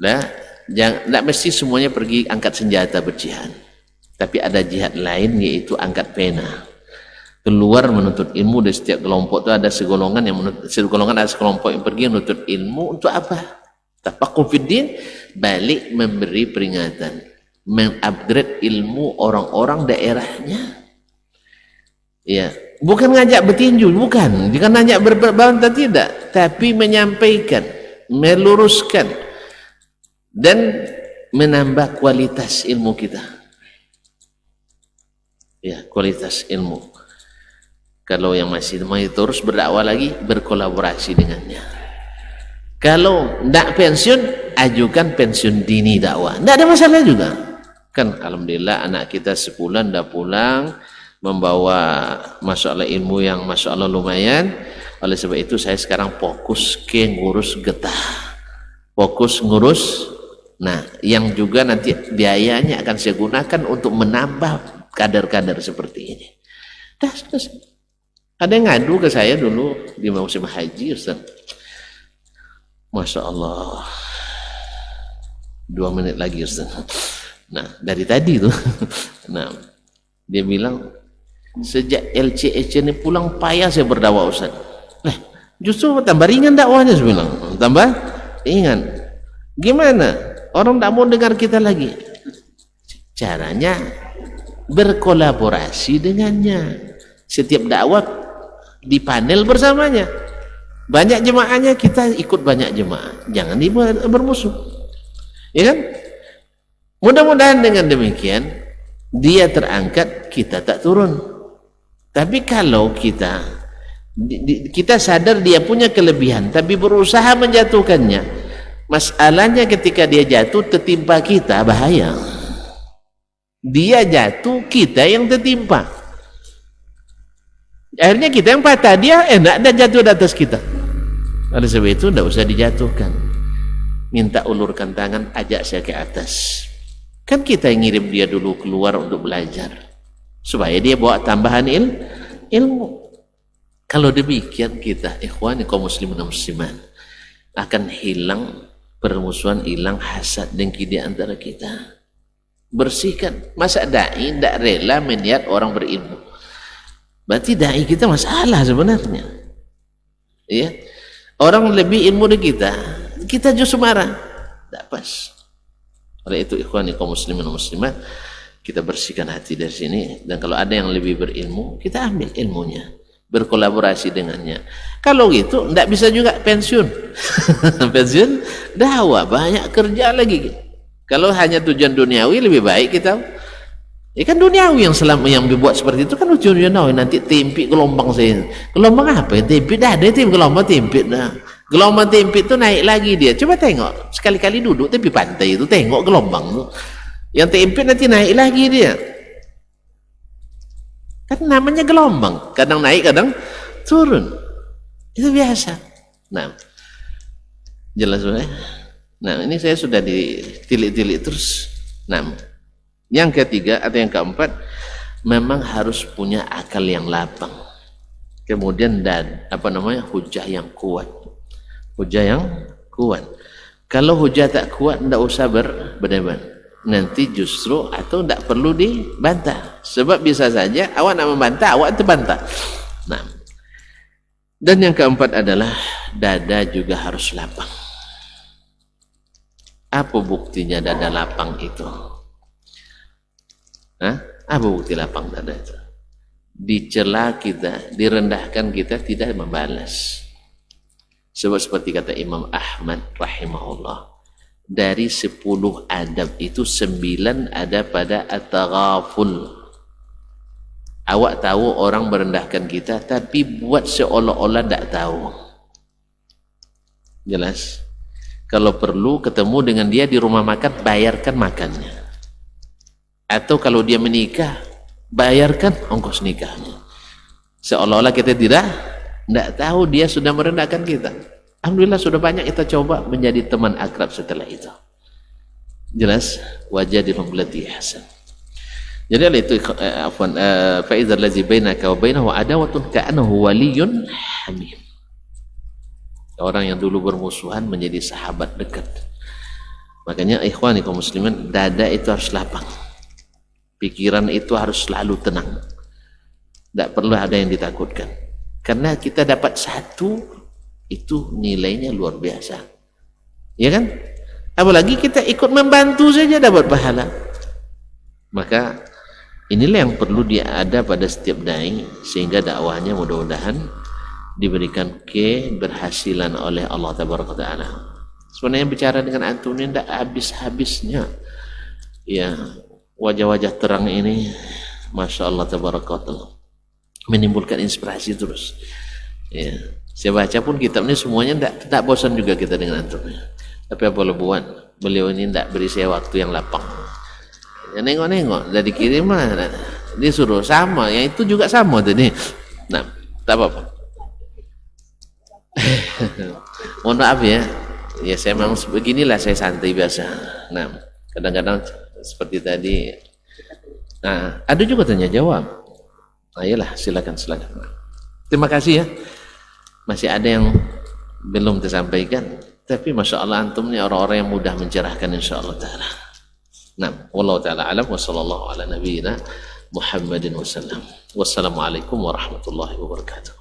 Nah, tidak mesti semuanya pergi angkat senjata berjihad. Tapi ada jihad lain yaitu angkat pena. Keluar menuntut ilmu. Dari setiap kelompok itu ada segolongan yang menuntut, ada sekelompok yang pergi menuntut ilmu untuk apa? Tafaqquh fid din, balik memberi peringatan, mengupgrade ilmu orang-orang daerahnya. Ya, bukan ngajak bertinju, bukan ngajak berbantah, tidak, tapi menyampaikan, meluruskan dan menambah kualitas ilmu kita. Ya, kualitas ilmu. Kalau yang masih mau terus berdakwah lagi, berkolaborasi dengannya. Kalau tidak pensiun, ajukan pensiun dini dakwah. Tidak ada masalah juga. Kan alhamdulillah anak kita sebulan dah pulang membawa masalah ilmu yang masya Allah lumayan. Oleh sebab itu saya sekarang fokus ke ngurus getah. Fokus ngurus. Nah, yang juga nanti biayanya akan saya gunakan untuk menambah kadar-kadar seperti ini. Terus. Ada yang ngadu ke saya dulu di musim haji, Ustaz. Masya Allah. 2 menit lagi, Ustaz. Nah, dari tadi tuh. Nah, dia bilang, sejak LCEC ini pulang payah saya berdakwah, Ustaz. Nah, justru tambah ringan dakwahnya, saya bilang. Tambah ringan. Gimana? Orang tak mau dengar kita lagi. Caranya berkolaborasi dengannya. Setiap dakwah di panel bersamanya. Banyak jemaahnya, kita ikut banyak jemaah. Jangan bermusuh. Ya kan? Mudah-mudahan dengan demikian dia terangkat, kita tak turun. Tapi kalau kita sadar dia punya kelebihan tapi berusaha menjatuhkannya, masalahnya ketika dia jatuh tertimpa kita, bahaya. Dia jatuh, kita yang tertimpa. Akhirnya kita yang patah, dia enak dan jatuh di atas kita. Oleh sebab itu tidak usah dijatuhkan. Minta ulurkan tangan, ajak saya ke atas. Kan kita yang ngirim dia dulu keluar untuk belajar, supaya dia bawa tambahan ilmu. Kalau demikian kita, ikhwan kaum muslimin dan muslimat, akan hilang permusuhan, hilang hasad dengki di antara kita. Bersihkan. Masa dai tidak rela melihat orang berilmu? Berarti dai kita masalah sebenarnya. Ya, orang lebih ilmu dari kita justru marah. Tidak pas. Oleh itu ikhwan kaum muslimin dan muslimat, kita bersihkan hati dari sini. Dan kalau ada yang lebih berilmu, kita ambil ilmunya, berkolaborasi dengannya. Kalau gitu tidak bisa juga pensiun. Pensiun dakwah, banyak kerja lagi. Kalau hanya tujuan duniawi, lebih baik kita, ya kan duniawi yang dibuat seperti itu kan tujuan duniawi. Nanti timpik gelombang saya, gelombang apa ya? Timpik dah ada gelombang timpik dah. Gelombang timpik itu naik lagi dia. Coba tengok, sekali-kali duduk tepi pantai itu, tengok gelombang itu. Yang timpik nanti naik lagi dia. Kan namanya gelombang, kadang naik, kadang turun. Itu biasa. Nah, jelas ya? Nah, ini saya sudah ditilik-tilik terus. Nah, yang ketiga atau yang keempat, memang harus punya akal yang lapang. Kemudian hujah yang kuat. Hujah yang kuat. Kalau hujah tak kuat, tidak usah berdebat. Nanti justru atau tidak perlu dibantah. Sebab bisa saja awak nak membantah, awak terbantah. Nah, dan yang keempat adalah dada juga harus lapang. Apa buktinya dada lapang itu? Apa bukti lapang dada itu? Dicela kita, direndahkan kita, tidak membalas. Sebab seperti kata Imam Ahmad rahimahullah, dari 10 adab itu 9 ada pada at-taghaful. Awak tahu orang merendahkan kita, tapi buat seolah-olah tak tahu. Jelas? Kalau perlu ketemu dengan dia di rumah makan, bayarkan makannya. Atau kalau dia menikah, bayarkan ongkos nikahnya. Seolah-olah kita tidak tahu dia sudah merendahkan kita. Alhamdulillah sudah banyak kita coba menjadi teman akrab setelah itu. Jelas, wajadilhum billati ahsan. Jadi oleh itu fa idzal ladzi bainaka wa bainahu adawatun ka'annahu waliyyun hamim. Orang yang dulu bermusuhan menjadi sahabat dekat. Makanya ikhwani kaum muslimin, dada itu harus lapang. Pikiran itu harus selalu tenang. Tidak perlu ada yang ditakutkan. Karena kita dapat satu, itu nilainya luar biasa. Ya kan? Apalagi kita ikut membantu saja dapat pahala. Maka inilah yang perlu dia ada pada setiap dai, sehingga dakwahnya mudah-mudahan diberikan keberhasilan oleh Allah Taala. Sebenarnya bicara dengan antum ini tidak habis-habisnya. Ya, wajah-wajah terang ini, masya Allah tabarakallah, menimbulkan inspirasi terus. Ya, saya baca pun kitab ini semuanya tidak bosan juga kita dengan antum. Tapi apa boleh buat, beliau ini tidak beri saya waktu yang lapang. Ya, nengok-nengok, dari dikirim lah, disuruh sama, yang itu juga sama tadi. Nah, tak apa-apa. Mohon maaf ya. Ya saya memang beginilah, saya santai biasa. Nah, kadang-kadang seperti tadi. Nah, ada juga tanya jawab. Ayolah, silakan. Terima kasih ya. Masih ada yang belum tersampaikan. Tapi masya Allah antum ini orang-orang yang mudah mencerahkan insyaallah taala. Nah, wallahu taala alam wa sallallahu ala nabiyyina Muhammadin wasallam. Wassalamualaikum warahmatullahi wabarakatuh.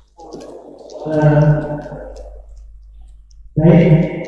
Baik.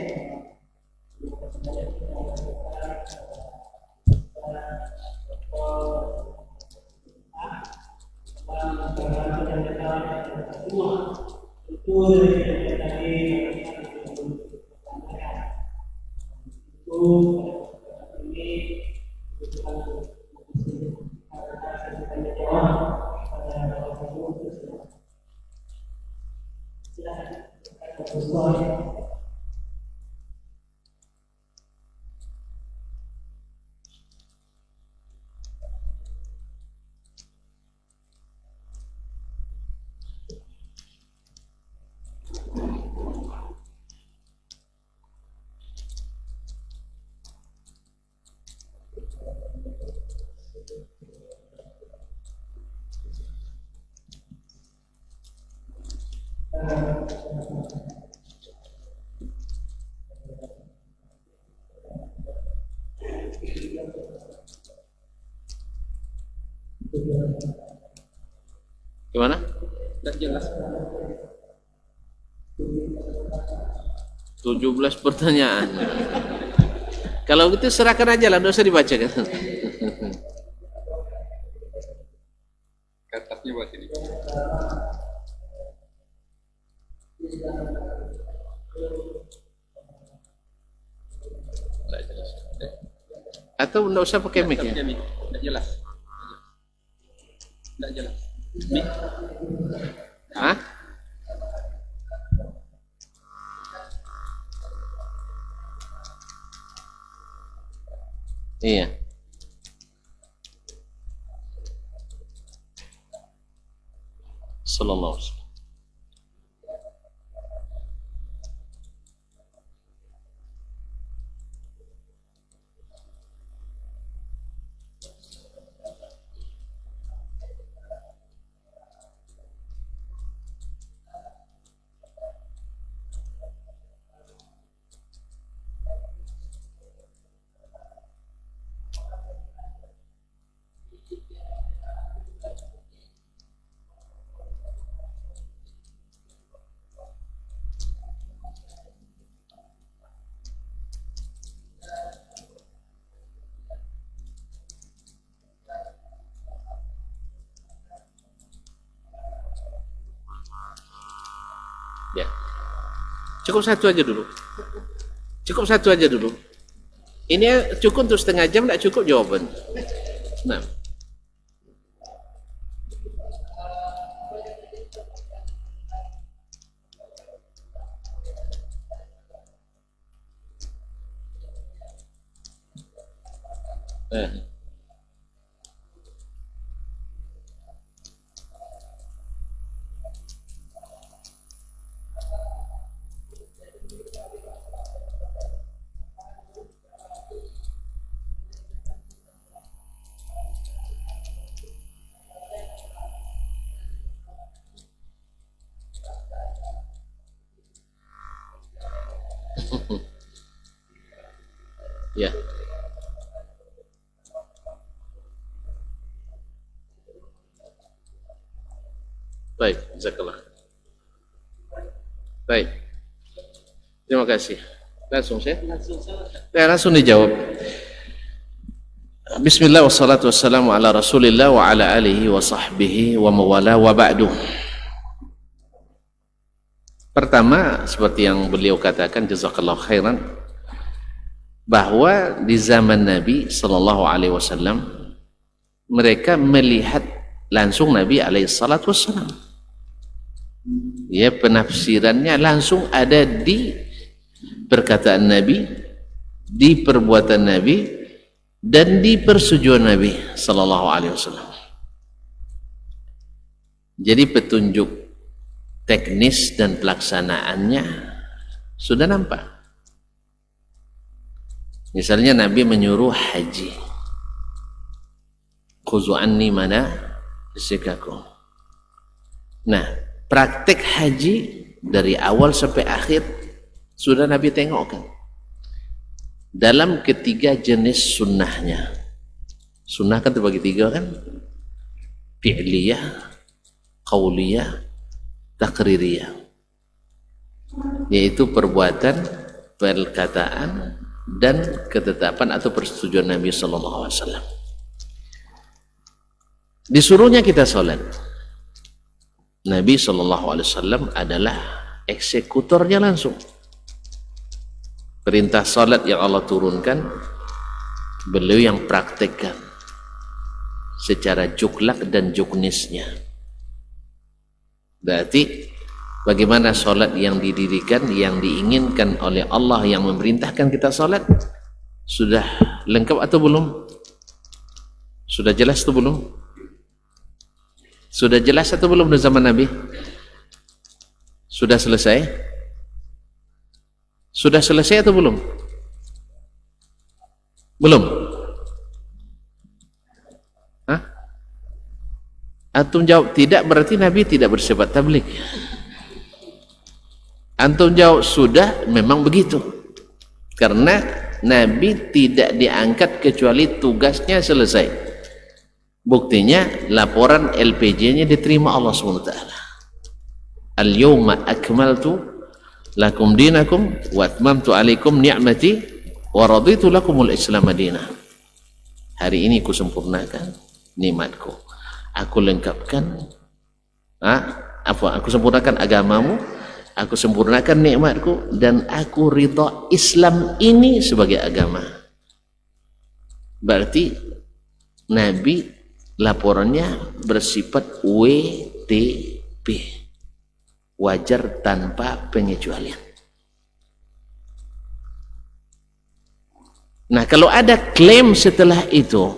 Gimana? Tidak jelas. 17 pertanyaan. Kalau gitu serahkan aja lah, tidak usah dibacakan. Kertasnya buat ini. Tidak jelas. Atau tidak usah pakai mic ya? Tidak jelas. Tidak jelas. Mic. Hah? Iya. Sallallahu alaihi wasallam. Ya. Cukup satu aja dulu. Ini cukup untuk setengah jam, tidak cukup jawaban. Nah. Ya. Baik, jazakallah. Baik. Terima kasih. Langsung saya? Langsung dijawab. Bismillah wassalatu wassalamu ala rasulillah wa ala alihi wa sahbihi wa mawala wa ba'du. Pertama, seperti yang beliau katakan, jazakallahu khairan, bahwa di zaman Nabi sallallahu alaihi wasallam mereka melihat langsung Nabi alaihi salatu wassalam. Ya, penafsirannya langsung ada di perkataan Nabi, di perbuatan Nabi, dan di persetujuan Nabi sallallahu alaihi wasallam. Jadi petunjuk teknis dan pelaksanaannya sudah nampak. Misalnya Nabi menyuruh haji, khuzu anni manasikakum. Nah, praktek haji dari awal sampai akhir sudah Nabi tengokkan dalam ketiga jenis sunnahnya. Sunnah kan terbagi tiga kan, fi'liyah, qauliyah, takririyah, yaitu perbuatan, perkataan, dan ketetapan atau persetujuan Nabi sallallahu alaihi wasallam. Disuruhnya kita sholat, Nabi sallallahu alaihi wasallam adalah eksekutornya langsung. Perintah sholat yang Allah turunkan, beliau yang praktekkan secara juklak dan juknisnya. Berarti bagaimana sholat yang didirikan, yang diinginkan oleh Allah, yang memerintahkan kita sholat, sudah lengkap atau belum? Sudah jelas atau belum? Sudah jelas atau belum di zaman Nabi? Sudah selesai? Sudah selesai atau belum? Belum? Hah? Antum jawab tidak, berarti Nabi tidak bersifat tabligh. Antum jawab sudah, memang begitu. Karena Nabi tidak diangkat kecuali tugasnya selesai. Buktinya laporan LPJ-nya diterima Allah SWT. Al-yawma akmaltu lakum dinakum wa atmamtu alaikum ni'mati wa raditu lakumul islam madinah. Hari ini ku sempurnakan nikmatku, aku lengkapkan aku sempurnakan agamamu, aku sempurnakan nikmatku, dan aku ridha Islam ini sebagai agama. Berarti Nabi laporannya bersifat WTP, wajar tanpa pengecualian. Nah, kalau ada klaim setelah itu,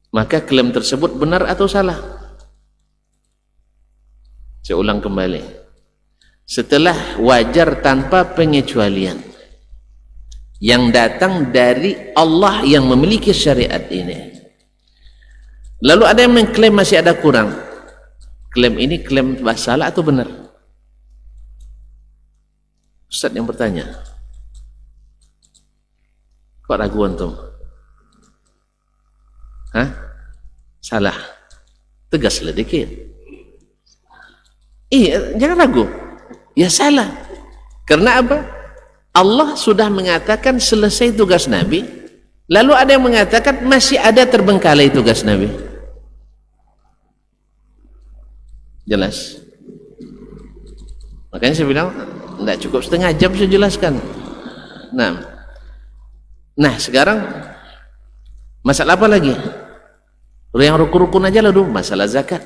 maka klaim tersebut benar atau salah? Saya ulang kembali. Setelah wajar tanpa pengecualian yang datang dari Allah yang memiliki syariat ini, lalu ada yang mengklaim masih ada kurang, klaim ini klaim salah atau benar? Ustaz yang bertanya, kok ragu antum? Hah? Salah? Tegaslah dikit. Iya, jangan ragu. Ya salah. Karena apa? Allah sudah mengatakan selesai tugas Nabi, lalu ada yang mengatakan masih ada terbengkalai tugas Nabi. Jelas? Makanya saya bilang tidak cukup setengah jam saya jelaskan. Nah sekarang masalah apa lagi? Yang rukun-rukun aja lah dulu, masalah zakat.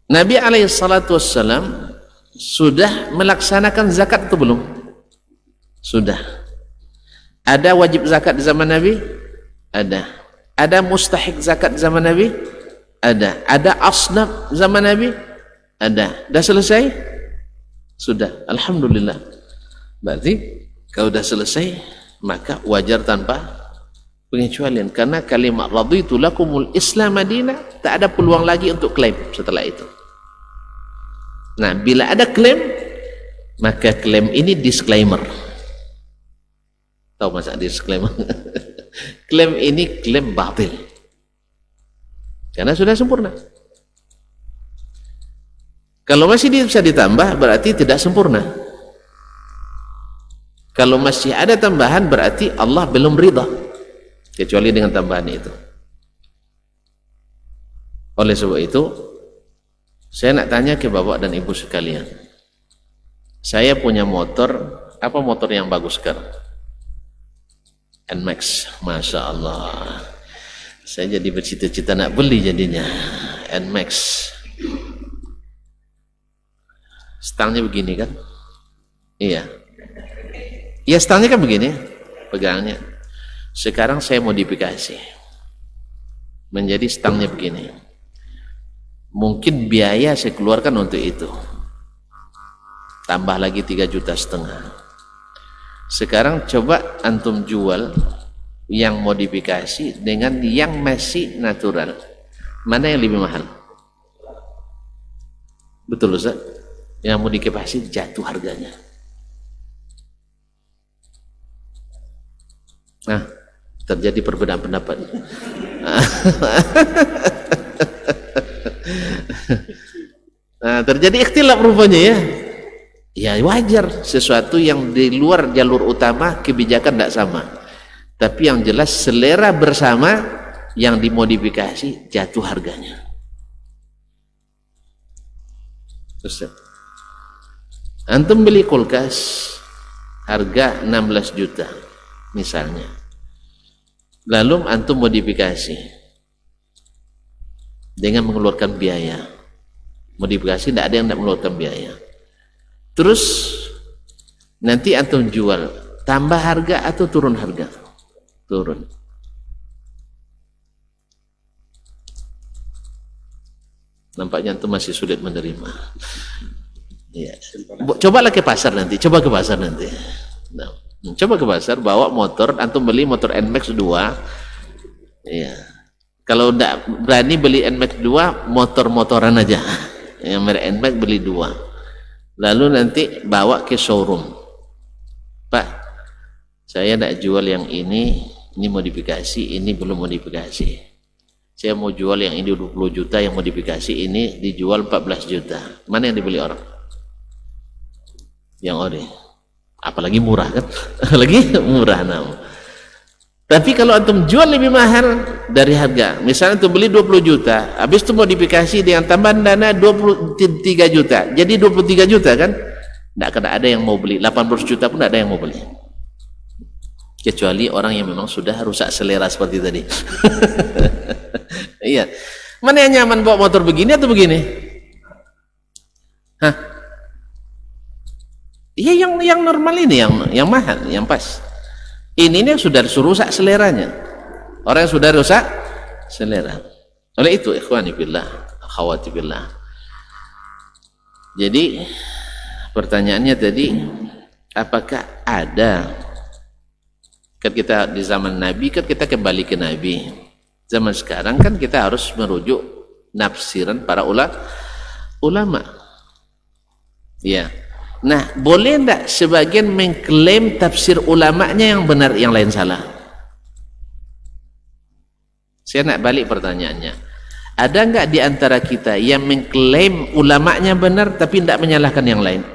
Nabi alaihissalam sudah melaksanakan zakat atau belum? Sudah. Ada wajib zakat di zaman Nabi? Ada. Ada mustahik zakat di zaman Nabi? Ada. Ada asnaf zaman Nabi? Ada. Dah selesai? Sudah. Alhamdulillah. Berarti kalau dah selesai, maka wajar tanpa pengecualian, karena kalimat raditu lakumul islam madinah, tak ada peluang lagi untuk klaim setelah itu. Nah, bila ada klaim, maka klaim ini disclaimer, Tahu Mas Adis klaim? Klaim ini klaim batil. Karena sudah sempurna. Kalau masih bisa ditambah berarti tidak sempurna. Kalau masih ada tambahan berarti Allah belum ridha, kecuali dengan tambahan itu. Oleh sebab itu, saya nak tanya ke bapak dan ibu sekalian. Saya punya motor, apa motor yang bagus sekarang? NMAX, Masya Allah. Saya jadi bercita-cita nak beli jadinya NMAX. Stangnya begini kan? Iya. Ya stangnya kan begini, pegangnya. Sekarang saya modifikasi menjadi stangnya begini. Mungkin biaya saya keluarkan untuk itu. Tambah lagi 3,5 juta. Sekarang coba antum jual yang modifikasi dengan yang masih natural. Mana yang lebih mahal? Betul Ustaz? Yang modifikasi jatuh harganya. Nah, terjadi perbedaan pendapat. Nah, terjadi ikhtilaf rupanya ya. Ya wajar, sesuatu yang di luar jalur utama kebijakan tidak sama. Tapi yang jelas selera bersama yang dimodifikasi jatuh harganya. Ustaz, antum beli kulkas harga 16 juta misalnya, lalu antum modifikasi dengan mengeluarkan biaya. Modifikasi tidak ada yang tidak mengeluarkan biaya. Terus nanti antum jual, tambah harga atau turun harga? Turun. Nampaknya antum masih sulit menerima. Ya. Cobalah ke pasar nanti, coba ke pasar nanti. Nah, coba ke pasar, bawa motor, antum beli motor NMAX 2. Ya. Kalau tidak berani beli NMAX 2, motor-motoran aja. Yang merek NMAX beli 2. Lalu nanti bawa ke showroom. Pak, saya tidak jual yang ini modifikasi, ini belum modifikasi. Saya mau jual yang ini 20 juta, yang modifikasi ini dijual 14 juta. Mana yang dibeli orang? Yang ori. Apalagi murah kan? Apalagi murah nama. Tapi kalau antum jual lebih mahal dari harga, misalnya antum beli 20 juta, habis itu modifikasi dengan tambahan dana 23 juta, jadi 23 juta kan? Tidak akan ada yang mau beli, 80 juta pun tidak ada yang mau beli. Kecuali orang yang memang sudah rusak selera seperti tadi. Iya. Mana yang nyaman bawa motor begini atau begini? Hah? Iya yang normal ini, yang mahal, yang pas. Ini yang sudah rusak seleranya. Orang yang sudah rusak selera. Oleh itu, ikhwani billah, akhwati billah. Jadi pertanyaannya tadi, apakah ada? Kan kita di zaman Nabi, kan kita kembali ke Nabi. Zaman sekarang kan kita harus merujuk nafsiran para ulama. Ya. Nah, boleh tidak sebagian mengklaim tafsir ulamanya yang benar, yang lain salah? Saya nak balik pertanyaannya. Ada enggak di antara kita yang mengklaim ulamanya benar tapi tidak menyalahkan yang lain?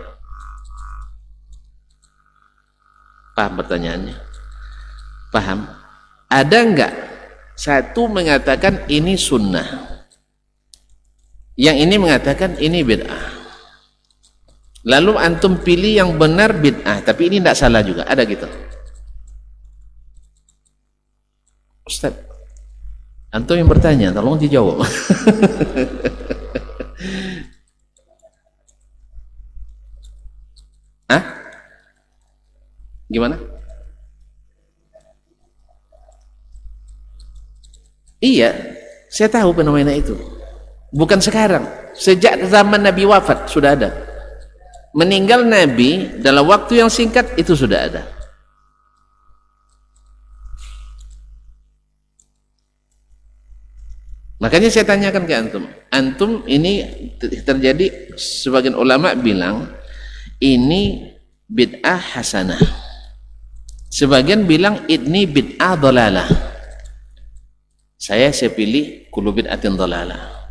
Paham pertanyaannya? Paham? Ada enggak satu mengatakan ini sunnah, yang ini mengatakan ini bid'ah? Lalu antum pilih yang benar bid'ah, tapi ini tidak salah juga, ada gitu? Ustaz, antum yang bertanya, tolong dijawab. Hah? Gimana? Iya, saya tahu fenomena itu. Bukan sekarang, sejak zaman Nabi wafat sudah ada. Meninggal Nabi dalam waktu yang singkat itu sudah ada. Makanya saya tanyakan ke antum ini terjadi, sebagian ulama bilang ini bid'ah hasanah. Sebagian bilang ini bid'ah dhalalah. Saya pilih kullu bid'atin dhalalah.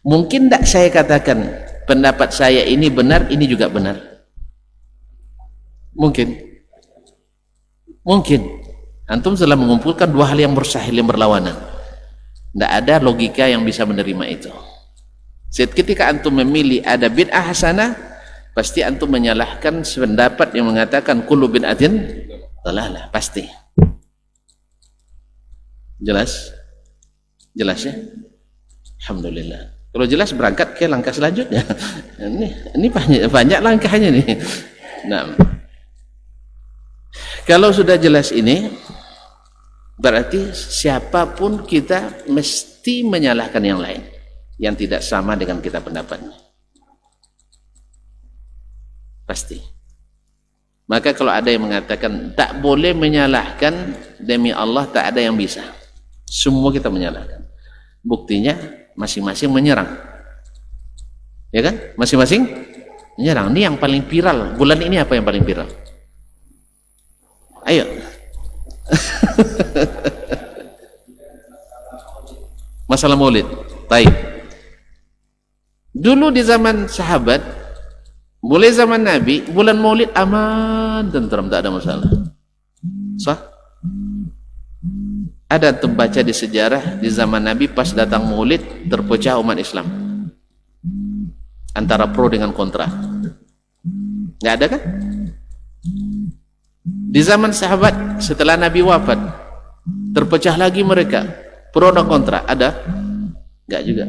Mungkin tidak saya katakan pendapat saya ini benar, ini juga benar. Mungkin antum telah mengumpulkan dua hal yang bersahil, yang berlawanan. Tidak ada logika yang bisa menerima itu. Ketika antum memilih ada bid'ah hasanah, pasti antum menyalahkan pendapat yang mengatakan kullu bid'atin dhalalah, pasti. Jelas ya? Alhamdulillah. Kalau jelas berangkat ke langkah selanjutnya. Ini banyak langkahnya nih. Nah, kalau sudah jelas ini, berarti siapapun kita mesti menyalahkan yang lain yang tidak sama dengan kita pendapatnya. Pasti. Maka kalau ada yang mengatakan tak boleh menyalahkan, demi Allah tak ada yang bisa. Semua kita menyalahkan. Buktinya masing-masing menyerang. Ya kan? Masing-masing menyerang. Ini yang paling viral. Bulan ini apa yang paling viral? Ayo. Masalah maulid. Baik. Dulu di zaman sahabat, mulai zaman Nabi, bulan maulid aman, tentram, tak ada masalah. Sah? Ada terbaca di sejarah di zaman Nabi pas datang maulid terpecah umat Islam antara pro dengan kontra. Nggak ada kan? Di zaman sahabat setelah Nabi wafat terpecah lagi mereka pro dan kontra. Ada? Nggak juga.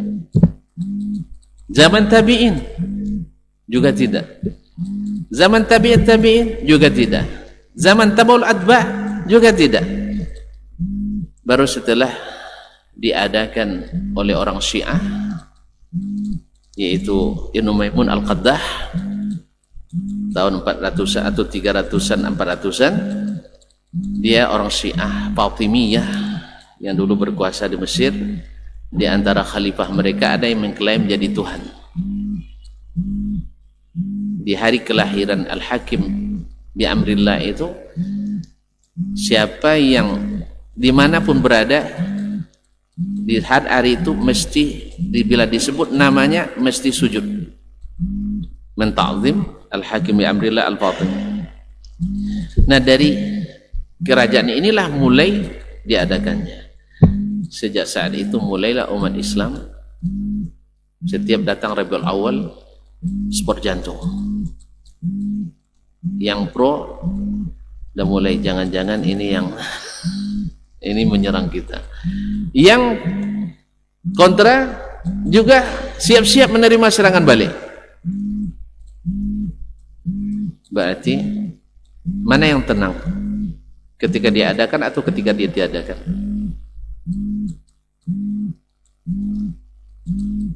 Zaman tabi'in juga tidak. Zaman tabi'in juga tidak. Zaman tabaul atba' juga tidak. Baru setelah diadakan oleh orang Syiah, yaitu Ibnu Maimun Al-Qaddah tahun 400-an atau 300-an 400-an, dia orang Syiah Fatimiyah yang dulu berkuasa di Mesir. Di antara khalifah mereka ada yang mengklaim jadi Tuhan. Di hari kelahiran Al-Hakim bi amrillah itu, siapa yang dimanapun berada di hari itu mesti bila disebut namanya mesti sujud, menta'zim Al-Hakim bi amrillah Al-Fatim. Nah, dari kerajaan inilah mulai diadakannya. Sejak saat itu mulailah umat Islam setiap datang Rabiul Awal sport jantung. Yang pro dan mulai jangan-jangan ini yang ini menyerang kita. Yang kontra juga siap-siap menerima serangan balik. Berarti mana yang tenang? Ketika diadakan atau ketika dia tiadakan?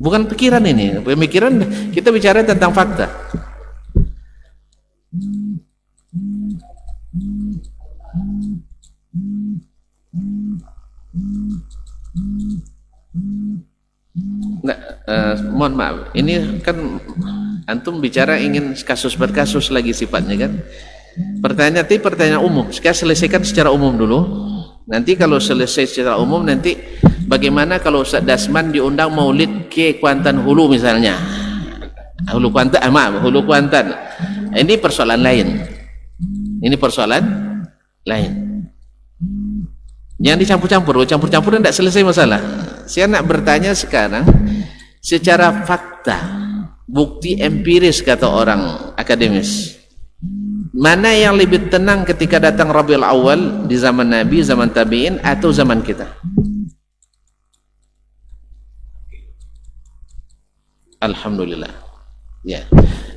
Bukan pikiran ini, pemikiran kita bicara tentang fakta. Nah, mohon maaf, ini kan antum bicara ingin kasus per kasus lagi sifatnya kan. Pertanyaan umum. Sekarang selesaikan secara umum dulu. Nanti kalau selesai secara umum, nanti bagaimana kalau Ustaz Dasman diundang maulid ke Kuantan Hulu misalnya. Hulu Kuantan. Ini persoalan lain. Jangan dicampur-campur. Campur-campur tidak selesai masalah. Saya nak bertanya sekarang secara fakta, bukti empiris kata orang akademis. Mana yang lebih tenang ketika datang Rabiul Awal di zaman Nabi, zaman tabi'in atau zaman kita? Alhamdulillah. Ya.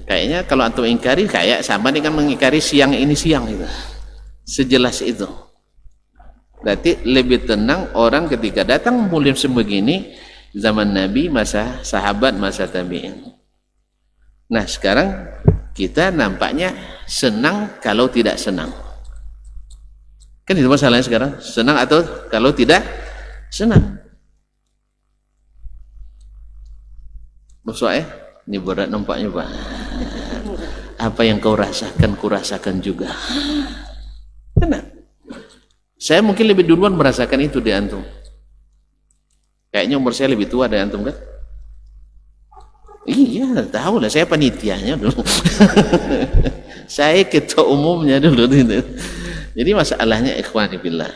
Kayaknya kalau antum ingkari kayak sama dengan mengingkari siang ini siang itu. Sejelas itu. Berarti lebih tenang orang ketika datang mulim sebegini zaman Nabi, masa sahabat, masa tabi'in. Nah, sekarang kita nampaknya senang kalau tidak senang. Kan itu masalahnya sekarang, senang atau kalau tidak senang. Maksudnya ini berat nampaknya, Pak. Apa yang kau rasakan, ku rasakan juga. Benar. Saya mungkin lebih duluan merasakan itu di antum. Kayaknya umur saya lebih tua dari antum kan? Iya, tahu lah, saya panitianya dulu. Saya ketua umumnya dulu. Jadi masalahnya ikhwani billah.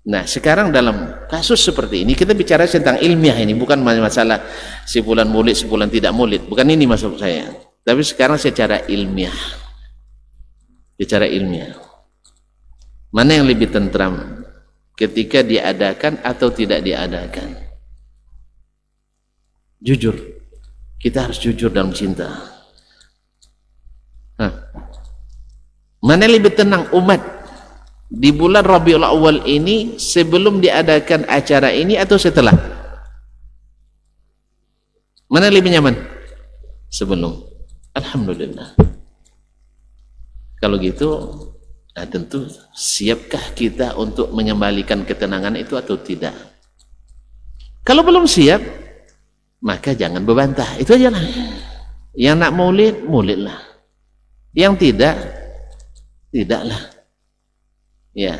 Nah, sekarang dalam kasus seperti ini kita bicara tentang ilmiah ini, bukan masalah si fulan maulid, si fulan tidak maulid. Bukan ini maksud saya. Tapi sekarang secara ilmiah. Secara ilmiah. Mana yang lebih tentram ketika diadakan atau tidak diadakan? Jujur, kita harus jujur dalam cinta. Mana yang lebih tenang umat di bulan Rabiul Awal ini sebelum diadakan acara ini atau setelah? Mana yang lebih nyaman? Sebelum. Alhamdulillah. Kalau gitu, nah tentu siapkah kita untuk mengembalikan ketenangan itu atau tidak? Kalau belum siap, maka jangan berbantah. Itu aja lah. Yang nak maulid, maulidlah. Yang tidak, tidaklah. Ya,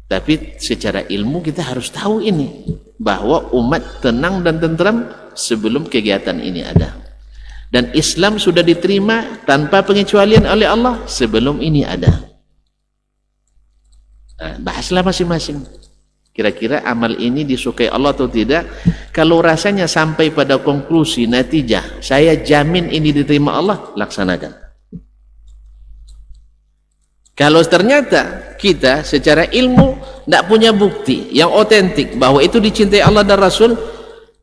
tapi secara ilmu kita harus tahu ini, bahwa umat tenang dan tentram sebelum kegiatan ini ada. Dan Islam sudah diterima tanpa pengecualian oleh Allah sebelum ini ada. Nah, bahaslah masing-masing. Kira-kira amal ini disukai Allah atau tidak? Kalau rasanya sampai pada konklusi, natijah, saya jamin ini diterima Allah, laksanakan. Kalau ternyata kita secara ilmu tidak punya bukti yang otentik bahwa itu dicintai Allah dan Rasul,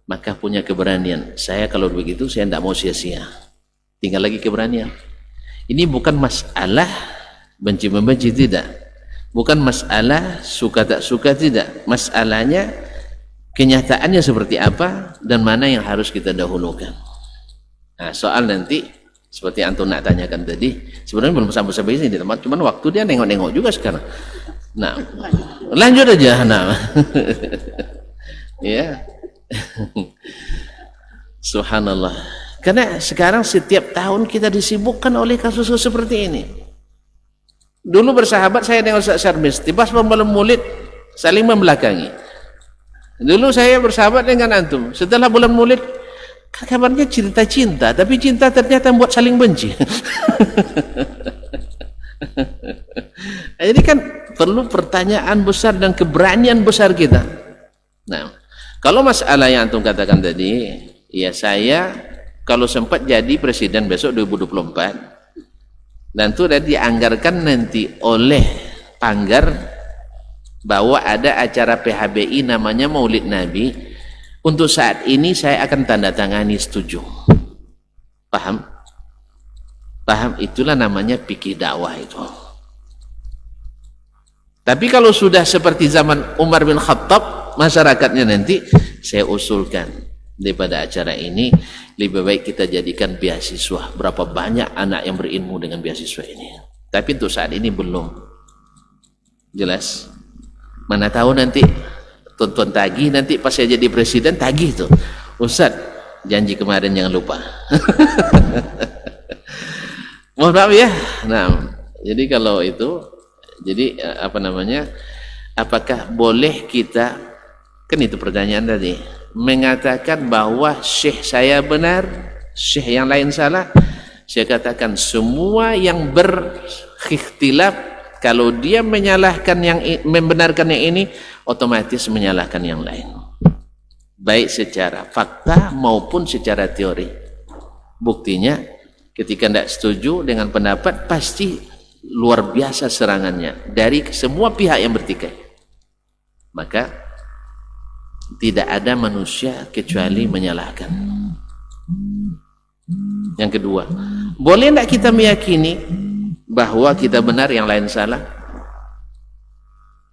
maka punya keberanian. Saya kalau begitu saya tidak mau sia-sia. Tinggal lagi keberanian. Ini bukan masalah benci-membenci, tidak. Bukan masalah suka tak suka, tidak. Masalahnya kenyataannya seperti apa dan mana yang harus kita dahulukan. Nah, soal nanti seperti antum nak tanyakan tadi, sebenarnya belum sampai sini teman, cuman waktu dia nengok-nengok juga sekarang. Nah, lanjut aja. Nah. Ya. Subhanallah. Karena sekarang setiap tahun kita disibukkan oleh kasus seperti ini. Dulu bersahabat saya dengan Ustaz Syarbis, pas pembalap maulid saling membelakangi. Dulu saya bersahabat dengan antum, setelah bulan maulid kabarnya cinta-cinta, tapi cinta ternyata membuat saling benci. Jadi kan perlu pertanyaan besar dan keberanian besar kita. Nah, kalau masalah yang antum katakan tadi, ya saya kalau sempat jadi presiden besok 2024, dan itu sudah dianggarkan nanti oleh Panggar bahwa ada acara PHBI namanya Maulid Nabi. Untuk saat ini saya akan tanda tangani setuju. Paham? Paham? Itulah namanya fikih dakwah itu. Tapi kalau sudah seperti zaman Umar bin Khattab, masyarakatnya nanti saya usulkan daripada acara ini lebih baik kita jadikan beasiswa. Berapa banyak anak yang berilmu dengan beasiswa ini. Tapi untuk saat ini belum jelas. Mana tahu nanti tuan-tuan tagih, nanti pas saya jadi presiden tagih tuh, Ustaz janji kemarin jangan lupa. Mohon maaf ya. Nah, jadi kalau itu, jadi apa namanya, apakah boleh kita, kan itu pertanyaan tadi, mengatakan bahwa syekh saya benar, syekh yang lain salah? Saya katakan semua yang berikhtilaf, kalau dia menyalahkan yang membenarkan yang ini, otomatis menyalahkan yang lain, baik secara fakta maupun secara teori. Buktinya ketika tidak setuju dengan pendapat, pasti luar biasa serangannya dari semua pihak yang bertikai. Maka tidak ada manusia kecuali menyalahkan. Yang kedua, boleh tidak kita meyakini bahwa kita benar yang lain salah?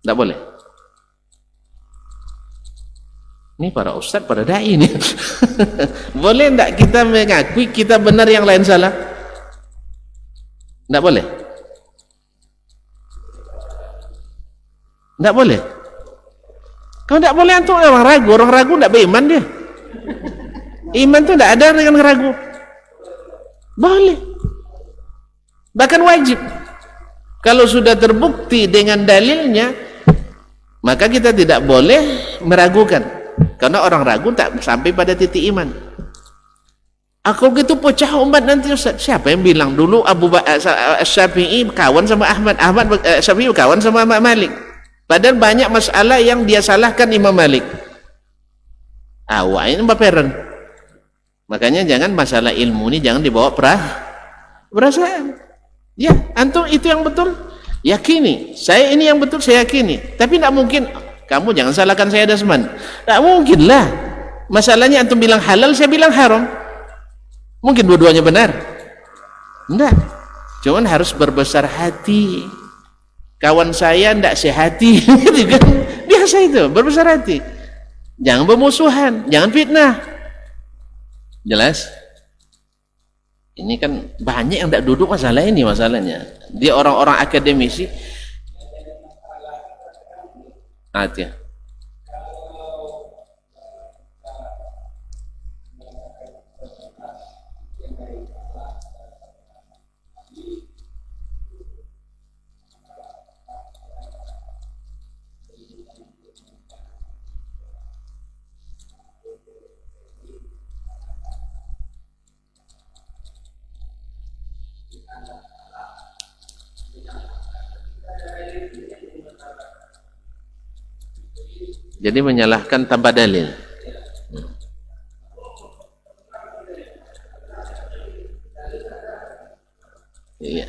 Tidak boleh. Ini para ustadz, para dai ini. Boleh tidak kita mengakui kita benar yang lain salah? Tidak boleh. Tidak boleh. Kalau tidak boleh, antum orang ragu. Orang ragu tidak beriman dia. Iman itu tidak ada dengan ragu. Boleh. Bahkan wajib. Kalau sudah terbukti dengan dalilnya, maka kita tidak boleh meragukan, karena orang ragu tak sampai pada titik iman. Aku gitu pecah umat nanti Ustaz. Siapa yang bilang dulu Abu Syafi'i kawan sama Ahmad Syafi'i kawan sama Ahmad Malik, padahal banyak masalah yang dia salahkan Imam Malik. Awak ini baperen. Makanya jangan masalah ilmu ini jangan dibawa perasaan. Ya, antum itu yang betul, yakini. Saya ini yang betul, saya yakini. Tapi tidak mungkin, kamu jangan salahkan saya Dasman. Tak mungkin lah. Masalahnya antum bilang halal, saya bilang haram. Mungkin dua-duanya benar? Tidak. Cuman harus berbesar hati. Kawan saya tidak sehati. Biasa itu, berbesar hati. Jangan bermusuhan, jangan fitnah. Jelas? Ini kan banyak yang tidak duduk masalah ini masalahnya. Dia orang-orang akademisi. Ya. Jadi menyalahkan tanpa dalil. Iya.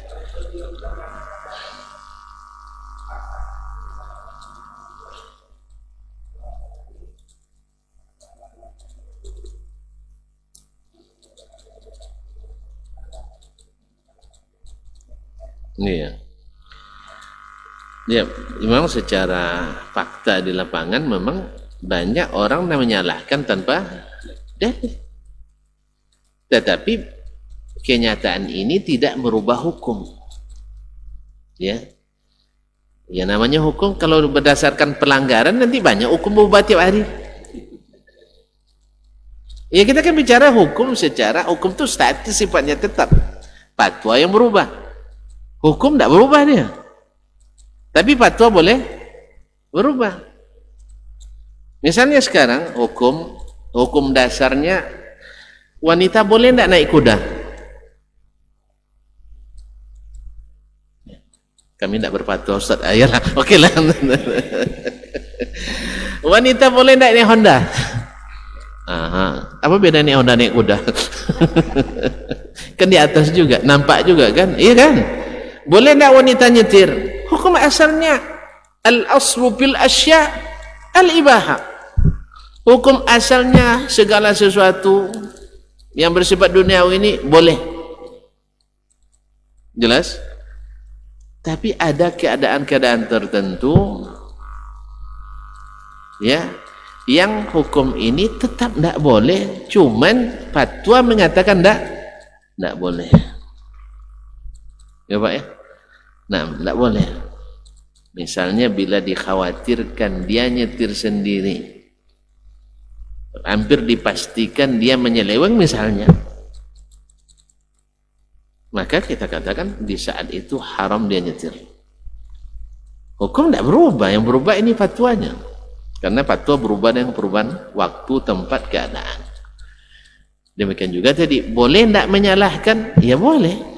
Iya. Ya, memang secara fakta di lapangan memang banyak orang yang menyalahkan tanpa dalil. Tetapi kenyataan ini tidak merubah hukum. Ya. Ya namanya hukum kalau berdasarkan pelanggaran nanti banyak hukum berubah tiap hari. Ya kita kan bicara hukum secara hukum itu statis sifatnya tetap. Fatwa yang berubah. Hukum tidak berubah dia. Tapi fatwa boleh berubah. Misalnya sekarang hukum dasarnya wanita boleh tidak naik kuda? Kami tidak berfatwa Ustaz. Ayolah, oke lah. Wanita boleh tidak naik Honda? Aha. Apa beda naik Honda naik kuda? Kan di atas juga, nampak juga kan? Iya kan? Boleh tidak wanita nyetir? Hukum asalnya al-aslu fil asya al-ibaha. Hukum asalnya segala sesuatu yang bersifat duniawi ini boleh. Jelas? Tapi ada keadaan-keadaan tertentu ya yang hukum ini tetap tidak boleh, cuman fatwa mengatakan tidak boleh. Ya Pak ya? Nah, tidak boleh. Misalnya bila dikhawatirkan dia nyetir sendiri, hampir dipastikan dia menyeleweng misalnya, maka kita katakan di saat itu haram dia nyetir. Hukum tidak berubah, yang berubah ini fatwanya. Karena fatwa berubah dengan perubahan waktu, tempat, keadaan. Demikian juga tadi, boleh tidak menyalahkan? Ya boleh.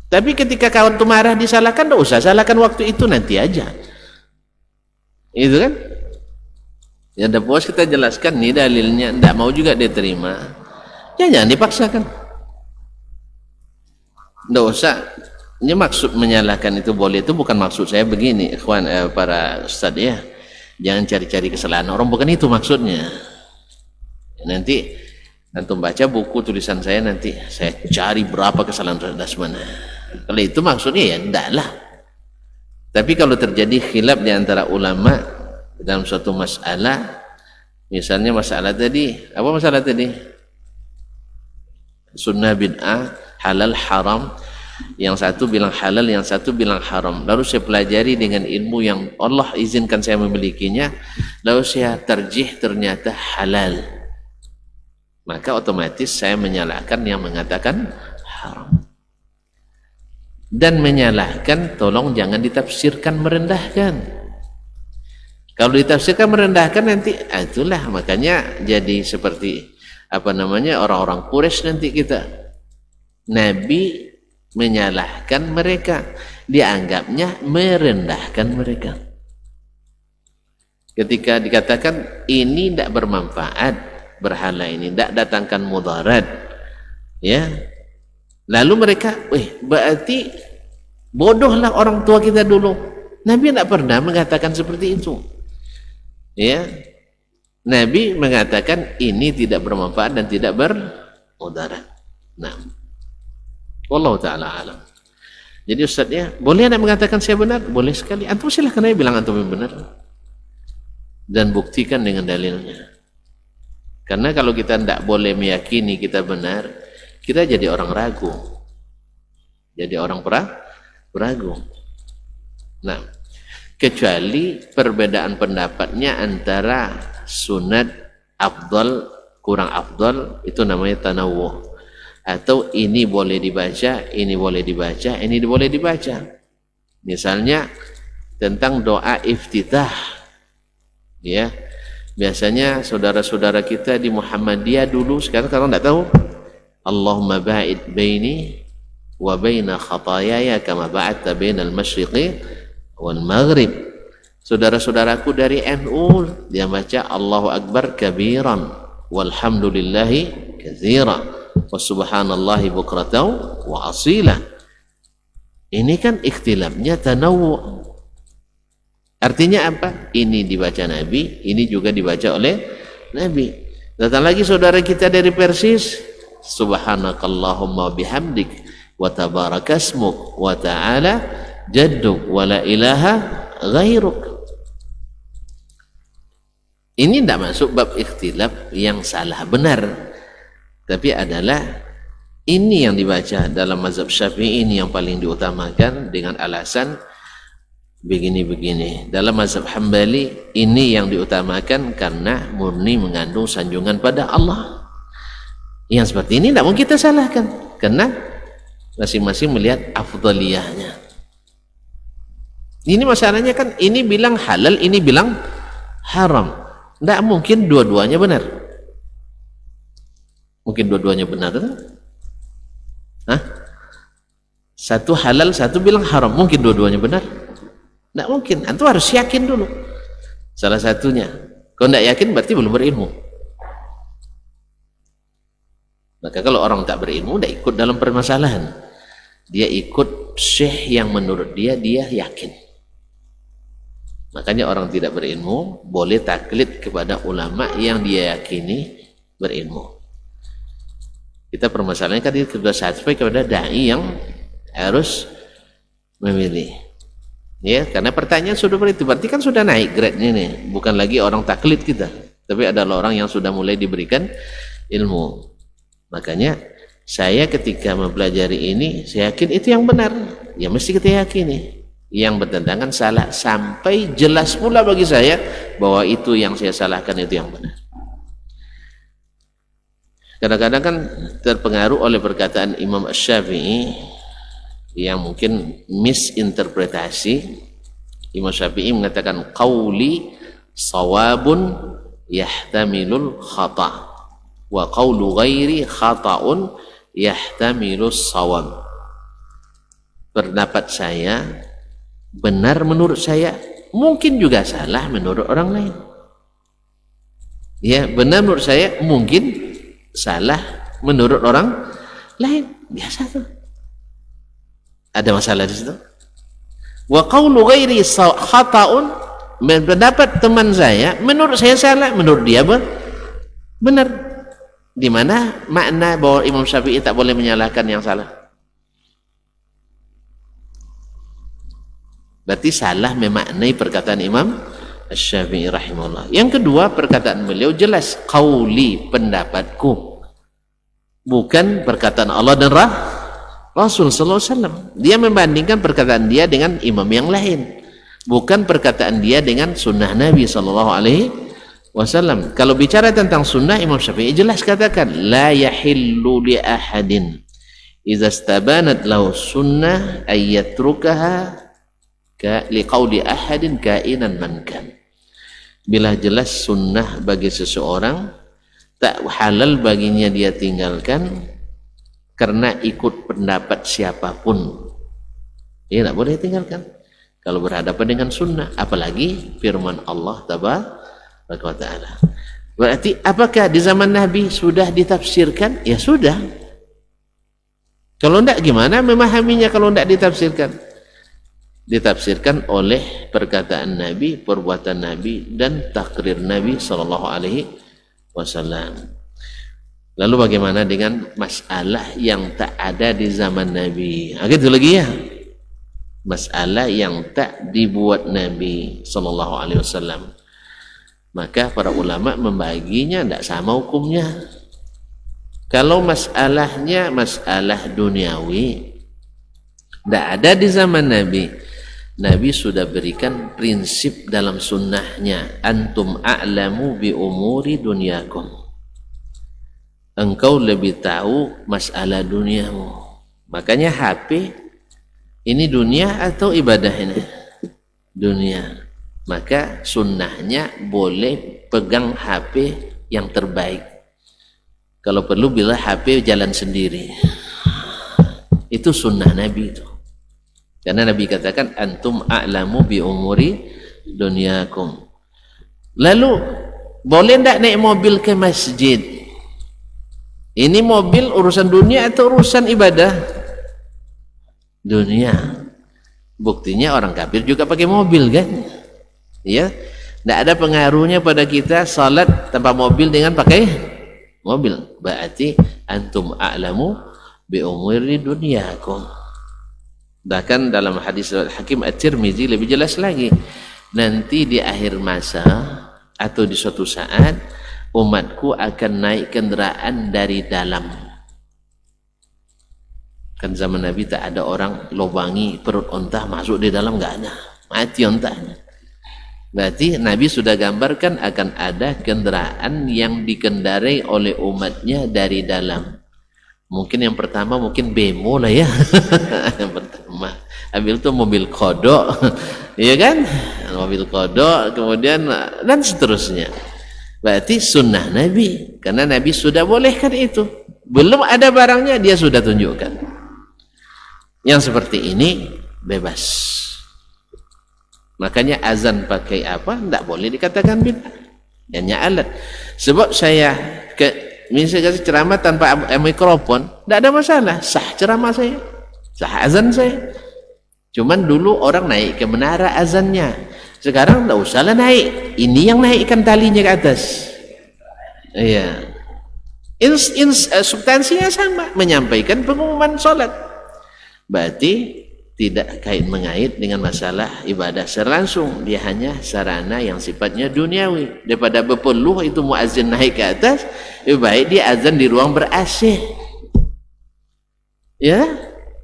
Tapi ketika kawan itu marah disalahkan, tidak usah salahkan waktu itu, nanti aja. Itu kan? Ya ada bos kita jelaskan nih dalilnya, tidak mau juga dia terima. Ya jangan dipaksakan. Tidak usah. Ini maksud menyalahkan itu boleh, itu bukan maksud saya begini, ikhwan para ustadz ya. Jangan cari-cari kesalahan orang, bukan itu maksudnya. Nanti antum baca buku tulisan saya, nanti saya cari berapa kesalahan Dasman. Kalau itu maksudnya ya enggak lah. Tapi kalau terjadi khilaf di antara ulama dalam suatu masalah, misalnya masalah tadi, apa masalah tadi? Sunnah bid'ah, halal haram, yang satu bilang halal, yang satu bilang haram. Lalu saya pelajari dengan ilmu yang Allah izinkan saya memilikinya, lalu saya tarjih ternyata halal. Maka otomatis saya menyalahkan yang mengatakan haram. Dan menyalahkan tolong jangan ditafsirkan merendahkan. Kalau ditafsirkan merendahkan nanti itulah makanya jadi seperti orang-orang Quraisy nanti kita. Nabi menyalahkan mereka, dianggapnya merendahkan mereka. Ketika dikatakan ini tidak bermanfaat, berhala ini tidak datangkan mudarat, ya, lalu mereka, berarti bodohlah orang tua kita dulu. Nabi tidak pernah mengatakan seperti itu, ya. Nabi mengatakan ini tidak bermanfaat dan tidak bermudarat. Nah, wallahu ta'ala alam. Jadi ustadznya, boleh anda mengatakan saya benar? Boleh sekali. Antum silahkan aja bilang antum yang benar. Dan buktikan dengan dalilnya. Karena kalau kita tidak boleh meyakini kita benar, kita jadi orang ragu. Jadi orang ragu. Nah, kecuali perbedaan pendapatnya antara sunat afdal, kurang afdal, itu namanya tanawuh. Atau ini boleh dibaca, ini boleh dibaca, ini boleh dibaca. Misalnya tentang doa iftitah, ya, biasanya saudara-saudara kita di Muhammadiyah dulu, sekarang tidak tahu, Allahumma ba'id baini wa baina khatayaya kama ba'adta bainal masyriqi wal maghrib. Saudara-saudaraku dari NU, dia baca Allahu Akbar kabiran walhamdulillahi katsiran wa subhanallahi bukratan wa asila. Ini kan ikhtilafnya tanawwu. Artinya apa? Ini dibaca Nabi, ini juga dibaca oleh Nabi. Datang lagi saudara kita dari Persis, subhanakallahumma bihamdik wa tabarakasmuk wa ta'ala jadduk wa la ilaha ghairuk. Ini tidak masuk bab ikhtilaf yang salah benar, tapi adalah ini yang dibaca dalam mazhab Syafi'i, ini yang paling diutamakan dengan alasan begini-begini. Dalam mazhab Hambali ini yang diutamakan karena murni mengandung sanjungan pada Allah. Yang seperti ini tidak mungkin kita salahkan karena masing-masing melihat afdaliyahnya. Ini masalahnya kan, ini bilang halal, ini bilang haram. Tidak mungkin dua-duanya benar. Mungkin dua-duanya benar kan? Hah? Satu halal, satu bilang haram. Mungkin dua-duanya benar? Tidak mungkin. Antum harus yakin dulu salah satunya. Kalau tidak yakin berarti belum berilmu. Maka kalau orang tak berilmu, tidak ikut dalam permasalahan. Dia ikut syekh yang menurut dia yakin. Makanya orang tidak berilmu boleh taklid kepada ulama yang dia yakini berilmu. Kita permasalahannya kan sudah sampai kepada dai yang harus memilih. Ya, karena pertanyaan sudah begitu, berarti kan sudah naik grade-nya nih. Bukan lagi orang taklid kita, tapi adalah orang yang sudah mulai diberikan ilmu. Makanya saya ketika mempelajari ini, saya yakin itu yang benar. Ya mesti kita yakini. Yang bertentangan salah, sampai jelas pula bagi saya bahwa itu yang saya salahkan itu yang benar. Kadang-kadang kan terpengaruh oleh perkataan Imam Syafi'i yang mungkin misinterpretasi. Imam Syafi'i mengatakan qauli sawabun yahtamilul khata' wa qawlu ghairi khata'un yahtamilus sawab. Pendapat saya benar menurut saya, mungkin juga salah menurut orang lain. Ya, benar menurut saya, mungkin salah menurut orang lain. Biasa tuh. Ada masalah di situ. Wa qawlu ghairi khata'un, pendapat teman saya menurut saya salah, menurut dia benar. Di mana makna bahwa Imam Syafi'i tak boleh menyalahkan yang salah? Berarti salah memaknai perkataan Imam Syafi'i rahimahullah. Yang kedua, perkataan beliau jelas, qauli, pendapatku, bukan perkataan Allah dan Rasul sallallahu alaihi wasallam. Dia membandingkan perkataan dia dengan imam yang lain, bukan perkataan dia dengan sunnah Nabi sallallahu alaihi wasallam. Kalau bicara tentang sunnah, Imam Syafi'i jelas katakan la yahillu li ahadin idza stabanat lahu sunnah ayyatrukaha ka liqauli ahadin kainan man kan. Bila jelas sunnah bagi seseorang, tak halal baginya dia tinggalkan karena ikut pendapat siapapun. Dia tidak boleh tinggalkan kalau berhadapan dengan sunnah, apalagi firman Allah tabaraka wa taala. Berarti apakah di zaman Nabi sudah ditafsirkan? Ya sudah. Kalau tidak gimana memahaminya kalau tidak ditafsirkan? Ditafsirkan oleh perkataan Nabi, perbuatan Nabi, dan takrir Nabi sallallahu alaihi wasallam. Lalu bagaimana dengan masalah yang tak ada di zaman Nabi? Gitu lagi ya. Masalah yang tak dibuat Nabi sallallahu alaihi wasallam. Maka para ulama membaginya tidak sama hukumnya. Kalau masalahnya masalah duniawi, tidak ada di zaman Nabi. Nabi sudah berikan prinsip dalam sunnahnya, antum a'lamu bi umuri dunyakum. Engkau lebih tahu masalah duniamu. Makanya HP ini dunia atau ibadah ini? Dunia. Maka sunnahnya boleh pegang HP yang terbaik. Kalau perlu bila HP jalan sendiri. Itu sunnah Nabi itu. Karena Nabi katakan antum a'lamu bi umuri dunyakum. Lalu boleh tidak naik mobil ke masjid? Ini mobil urusan dunia atau urusan ibadah? Dunia. Buktinya orang kafir juga pakai mobil kan? Ya, tidak ada pengaruhnya pada kita salat tanpa mobil dengan pakai mobil. Berarti antum a'lamu bi umuri dunyakum. Bahkan dalam hadis Hakim At-Tirmizi lebih jelas lagi. Nanti di akhir masa atau di suatu saat umatku akan naik kendaraan dari dalam. Kan zaman Nabi tak ada orang lobangi perut onta masuk di dalam, enggak ada. Mati ontanya. Berarti Nabi sudah gambarkan akan ada kendaraan yang dikendarai oleh umatnya dari dalam. Mungkin yang pertama mungkin bemo lah ya. Yang pertama ambil itu mobil kodok, iya kan, mobil kodok, kemudian dan seterusnya. Berarti sunnah Nabi, karena Nabi sudah bolehkan itu. Belum ada barangnya dia sudah tunjukkan. Yang seperti ini bebas. Makanya azan pakai apa tidak boleh dikatakan bid'ah. Hanya alat. Sebab saya misalnya ceramah tanpa mikrofon, tidak ada masalah, sah ceramah saya, sah azan saya. Cuman dulu orang naik ke menara azannya, sekarang tidak usahlah naik, ini yang naikkan talinya ke atas. Iya, substansinya sama, menyampaikan pengumuman sholat. Berarti tidak kait mengait dengan masalah ibadah secara langsung, dia hanya sarana yang sifatnya duniawi. Daripada berpeluh itu muazzin naik ke atas, lebih baik dia azan di ruang ber-AC. Ya,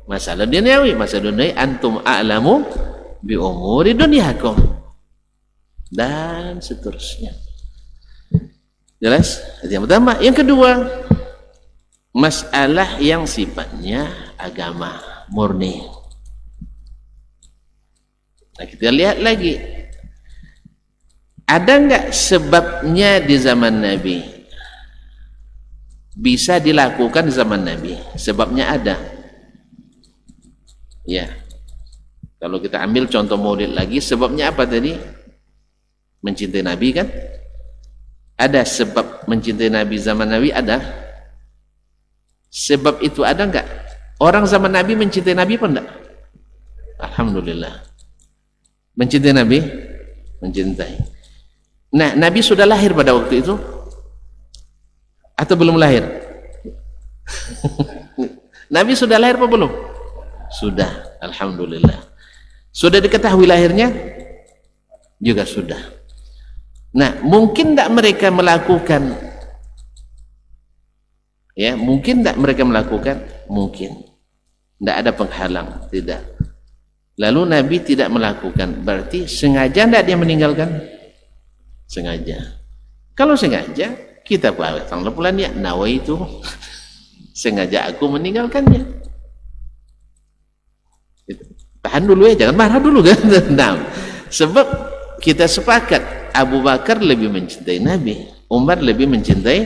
masalah duniawi, masalah duniawi antum a'lamu bi umuri dunyakum dan seterusnya. Jelas? Yang pertama, yang kedua, masalah yang sifatnya agama murni. Nah, kita lihat lagi, ada enggak sebabnya di zaman Nabi? Bisa dilakukan di zaman Nabi, sebabnya ada. Ya, kalau kita ambil contoh maulid lagi, sebabnya apa tadi? Mencintai Nabi kan? Ada sebab mencintai Nabi zaman Nabi, ada. Sebab itu ada enggak? Orang zaman Nabi mencintai Nabi apa enggak? Alhamdulillah. Mencintai Nabi? Mencintai. Nah, Nabi sudah lahir pada waktu itu? Atau belum lahir? Nabi sudah lahir apa belum? Sudah, alhamdulillah. Sudah diketahui lahirnya? Juga sudah. Nah, mungkin tidak mereka melakukan? Ya, mungkin tidak mereka melakukan? Mungkin. Tidak ada penghalang, tidak. Lalu Nabi tidak melakukan, berarti sengaja tidak dia meninggalkan? Sengaja. Kalau sengaja, kita tanggal bulan ya, nawaitu, sengaja aku meninggalkannya. tahan dulu ya, jangan marah dulu kan. Nah, sebab kita sepakat Abu Bakar lebih mencintai Nabi, Umar lebih mencintai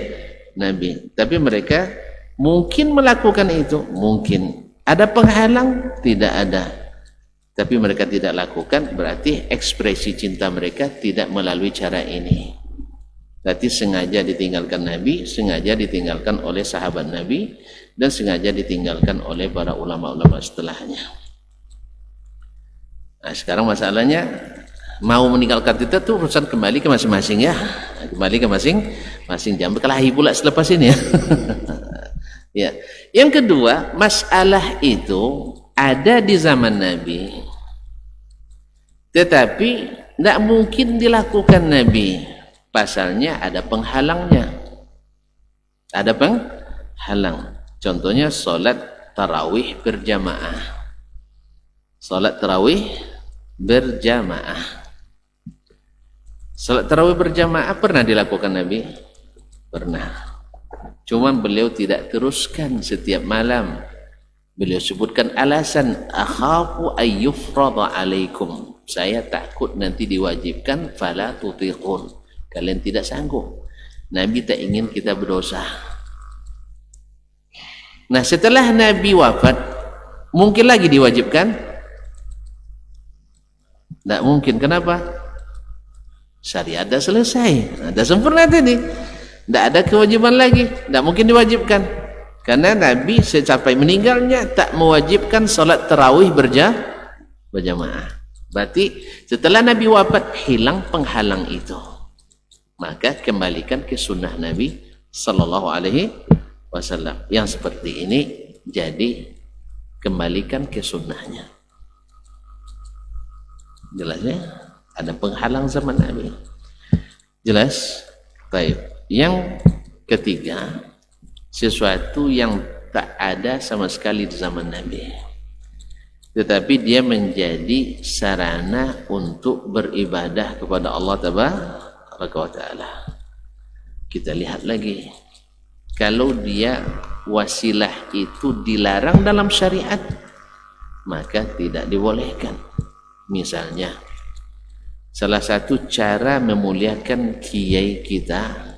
Nabi, tapi mereka mungkin melakukan itu, mungkin ada penghalang, tidak ada, tapi mereka tidak lakukan, berarti ekspresi cinta mereka tidak melalui cara ini. Berarti sengaja ditinggalkan Nabi, sengaja ditinggalkan oleh sahabat Nabi, dan sengaja ditinggalkan oleh para ulama-ulama setelahnya. Nah, sekarang masalahnya mau meninggalkan kita tuh urusan kembali ke masing-masing ya, kembali ke masing-masing, jangan berkelahi pula selepas ini ya. Ya. Yang kedua, masalah itu ada di zaman Nabi, tetapi tidak mungkin dilakukan Nabi. Pasalnya ada penghalangnya, ada penghalang. Contohnya solat tarawih berjamaah, solat tarawih berjamaah. Salat tarawih berjamaah pernah dilakukan Nabi? Pernah. Cuman beliau tidak teruskan setiap malam. Beliau sebutkan alasan, akhafu ayyufrada alaikum. Saya takut nanti diwajibkan, fala tutiqun. Kalian tidak sanggup. Nabi tak ingin kita berdosa. Nah, setelah Nabi wafat, mungkin lagi diwajibkan? Tidak mungkin. Kenapa? Syariat dah selesai, dah sempurna tadi, tidak ada kewajiban lagi, tidak mungkin diwajibkan, karena Nabi sampai meninggalnya tak mewajibkan salat tarawih berjamaah. Berarti setelah Nabi wafat hilang penghalang itu, maka kembalikan ke sunnah Nabi Sallallahu Alaihi Wasallam. Yang seperti ini jadi kembalikan ke sunnahnya. Jelasnya ada penghalang zaman Nabi. Jelas? Baik. Yang ketiga, sesuatu yang tak ada sama sekali di zaman Nabi, tetapi dia menjadi sarana untuk beribadah kepada Allah Tabaraka wa Ta'ala. Kita lihat lagi, kalau dia wasilah itu dilarang dalam syariat, maka tidak dibolehkan. Misalnya, salah satu cara memuliakan kiai kita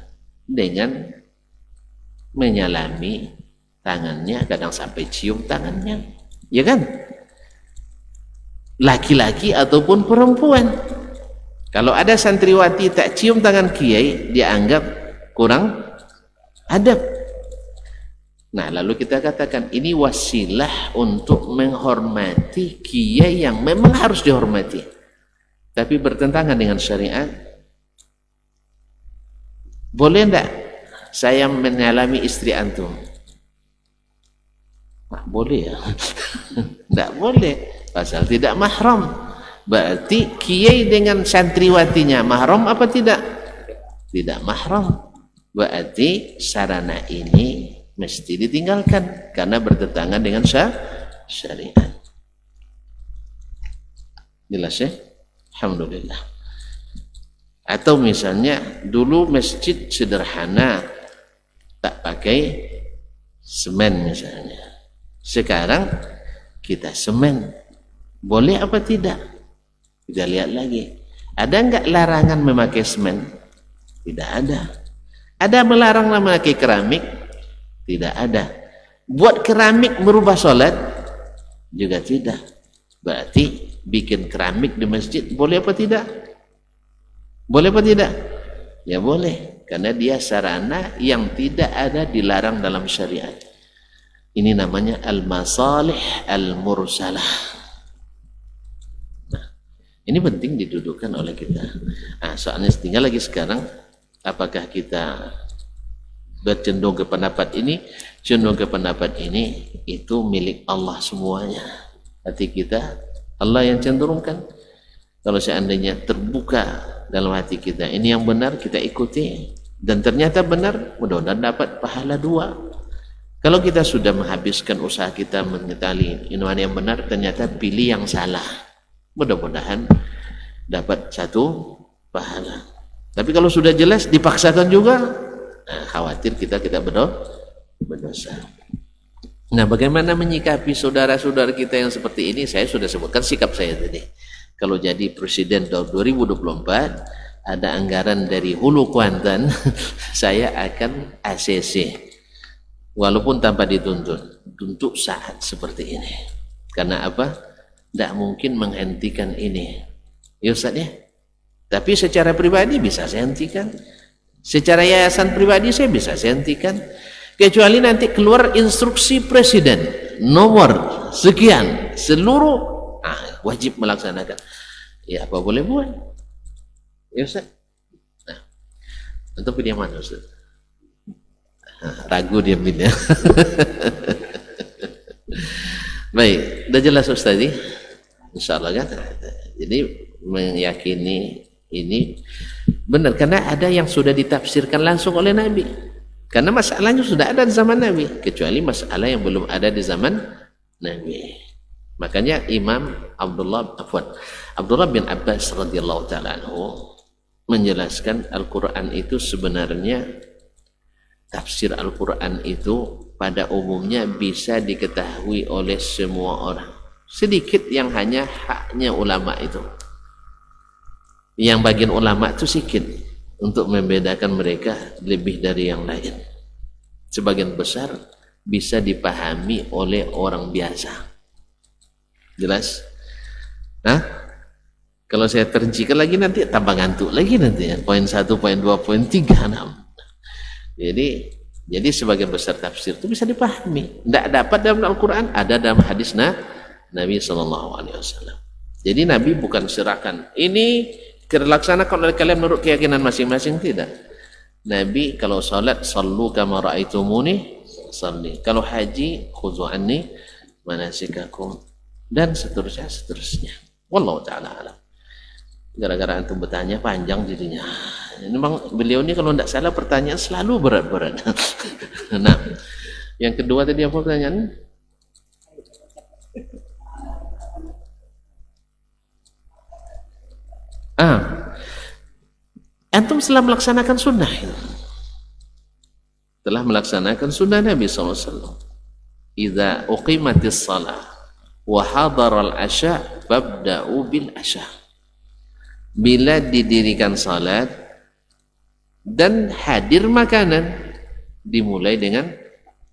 dengan menyalami tangannya, kadang sampai cium tangannya, ya kan? Laki-laki ataupun perempuan. Kalau ada santriwati tak cium tangan kiai, dianggap kurang adab. Nah, lalu kita katakan ini wasilah untuk menghormati kiai yang memang harus dihormati, tapi bertentangan dengan syariat. Boleh enggak saya menyalami istri antum? Nah, boleh ya? Enggak boleh, pasal tidak mahram. Berarti kiai dengan santriwatinya mahram apa tidak? Tidak mahram. Berarti sarana ini mesti ditinggalkan karena bertentangan dengan syariat. Jelas ya? Alhamdulillah. Atau misalnya dulu masjid sederhana, tak pakai semen misalnya, sekarang kita semen, boleh apa tidak? Kita lihat lagi, ada enggak larangan memakai semen? Tidak ada. Ada melarang memakai keramik? Tidak ada. Buat keramik merubah solat? Juga tidak. Berarti bikin keramik di masjid boleh apa tidak? Boleh apa tidak? Ya boleh, karena dia sarana yang tidak ada dilarang dalam syariat. Ini namanya al-masalih al-mursalah. Nah, ini penting didudukkan oleh kita. Nah, soalnya tinggal lagi sekarang, apakah kita bercenderung ke pendapat ini, cenderung ke pendapat ini, itu milik Allah semuanya. Hati kita Allah yang cenderungkan. Kalau seandainya terbuka dalam hati kita, ini yang benar, kita ikuti, dan ternyata benar, mudah-mudahan dapat pahala 2. Kalau kita sudah menghabiskan usaha kita mengetahui ini mana yang benar, ternyata pilih yang salah, mudah-mudahan dapat 1 pahala. Tapi kalau sudah jelas dipaksakan juga, nah, khawatir kita berdosa. Nah, bagaimana menyikapi saudara-saudara kita yang seperti ini? Saya sudah sebutkan sikap saya tadi. Kalau jadi presiden tahun 2024, ada anggaran dari Hulu Kuantan, saya akan ACC. Walaupun tanpa dituntut, untuk saat seperti ini. Karena apa? Tidak mungkin menghentikan ini. Ya Ustaz ya? Tapi secara pribadi bisa saya hentikan. Secara yayasan pribadi saya bisa saya hentikan. Kecuali nanti keluar instruksi presiden nomor sekian seluruh wajib melaksanakan. Ya apa boleh buat? Ya Ustaz. Nah, untuk pilih yang mana Ustaz? Ragu dia pilih. Baik, udah jelas Ustaz ini? Insyaallah kan. Jadi meyakini ini benar karena ada yang sudah ditafsirkan langsung oleh Nabi. Karena masalahnya sudah ada di zaman Nabi, kecuali masalah yang belum ada di zaman Nabi. Makanya Imam Abdullah bin Abbas radhiyallahu taala anhu menjelaskan Al-Qur'an itu sebenarnya tafsir Al-Qur'an itu pada umumnya bisa diketahui oleh semua orang. Sedikit yang hanya haknya ulama itu. Yang bagian ulama itu sedikit untuk membedakan mereka lebih dari yang lain. Sebagian besar bisa dipahami oleh orang biasa. Jelas? Nah, kalau saya terjikan lagi nanti tambah ngantuk lagi nanti ya. Poin 1, poin 2, poin 3, 6. Jadi sebagian besar tafsir itu bisa dipahami. Tidak dapat dalam Al-Quran, ada dalam hadis Nabi SAW. Jadi Nabi bukan serahkan ini dilaksanakan oleh kalian menurut keyakinan masing-masing, tidak. Nabi kalau salat sallu kama ra'aitumuni salli, kalau haji khudhu anni manasikakum, dan seterusnya. Wallahu taala alam. Gara-gara antum bertanya panjang jadinya. Ini memang beliau ini kalau tidak salah pertanyaan selalu berat-berat. Nah, yang kedua tadi apa pertanyaan? Antum telah melaksanakan sunnah, telah melaksanakan sunnah Nabi SAW. Idza uqimatis salah wa hadaral asya fabda'u bil asya. Bila didirikan salat dan hadir makanan, dimulai dengan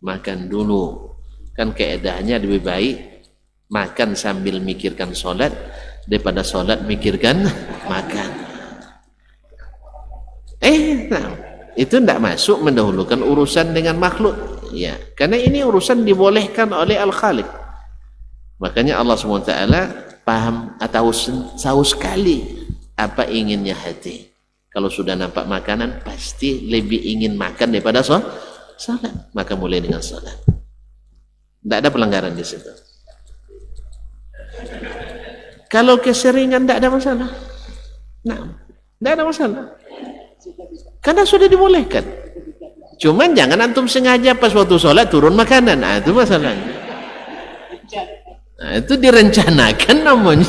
makan dulu. Kan keadaannya lebih baik makan sambil mikirkan salat daripada salat mikirkan makan. Nah, itu tidak masuk mendahulukan urusan dengan makhluk, ya, karena ini urusan dibolehkan oleh Al-Khaliq. Makanya Allah SWT paham atau tahu sekali apa inginnya hati. Kalau sudah nampak makanan pasti lebih ingin makan daripada salat, maka mulai dengan salat. Tidak ada pelanggaran di situ. Kalau keseringan tidak ada masalah. Nah, tidak ada masalah. Karena sudah dibolehkan. Cuman jangan antum sengaja pas waktu sholat turun makanan. Nah, itu masalahnya. Nah, itu direncanakan namanya.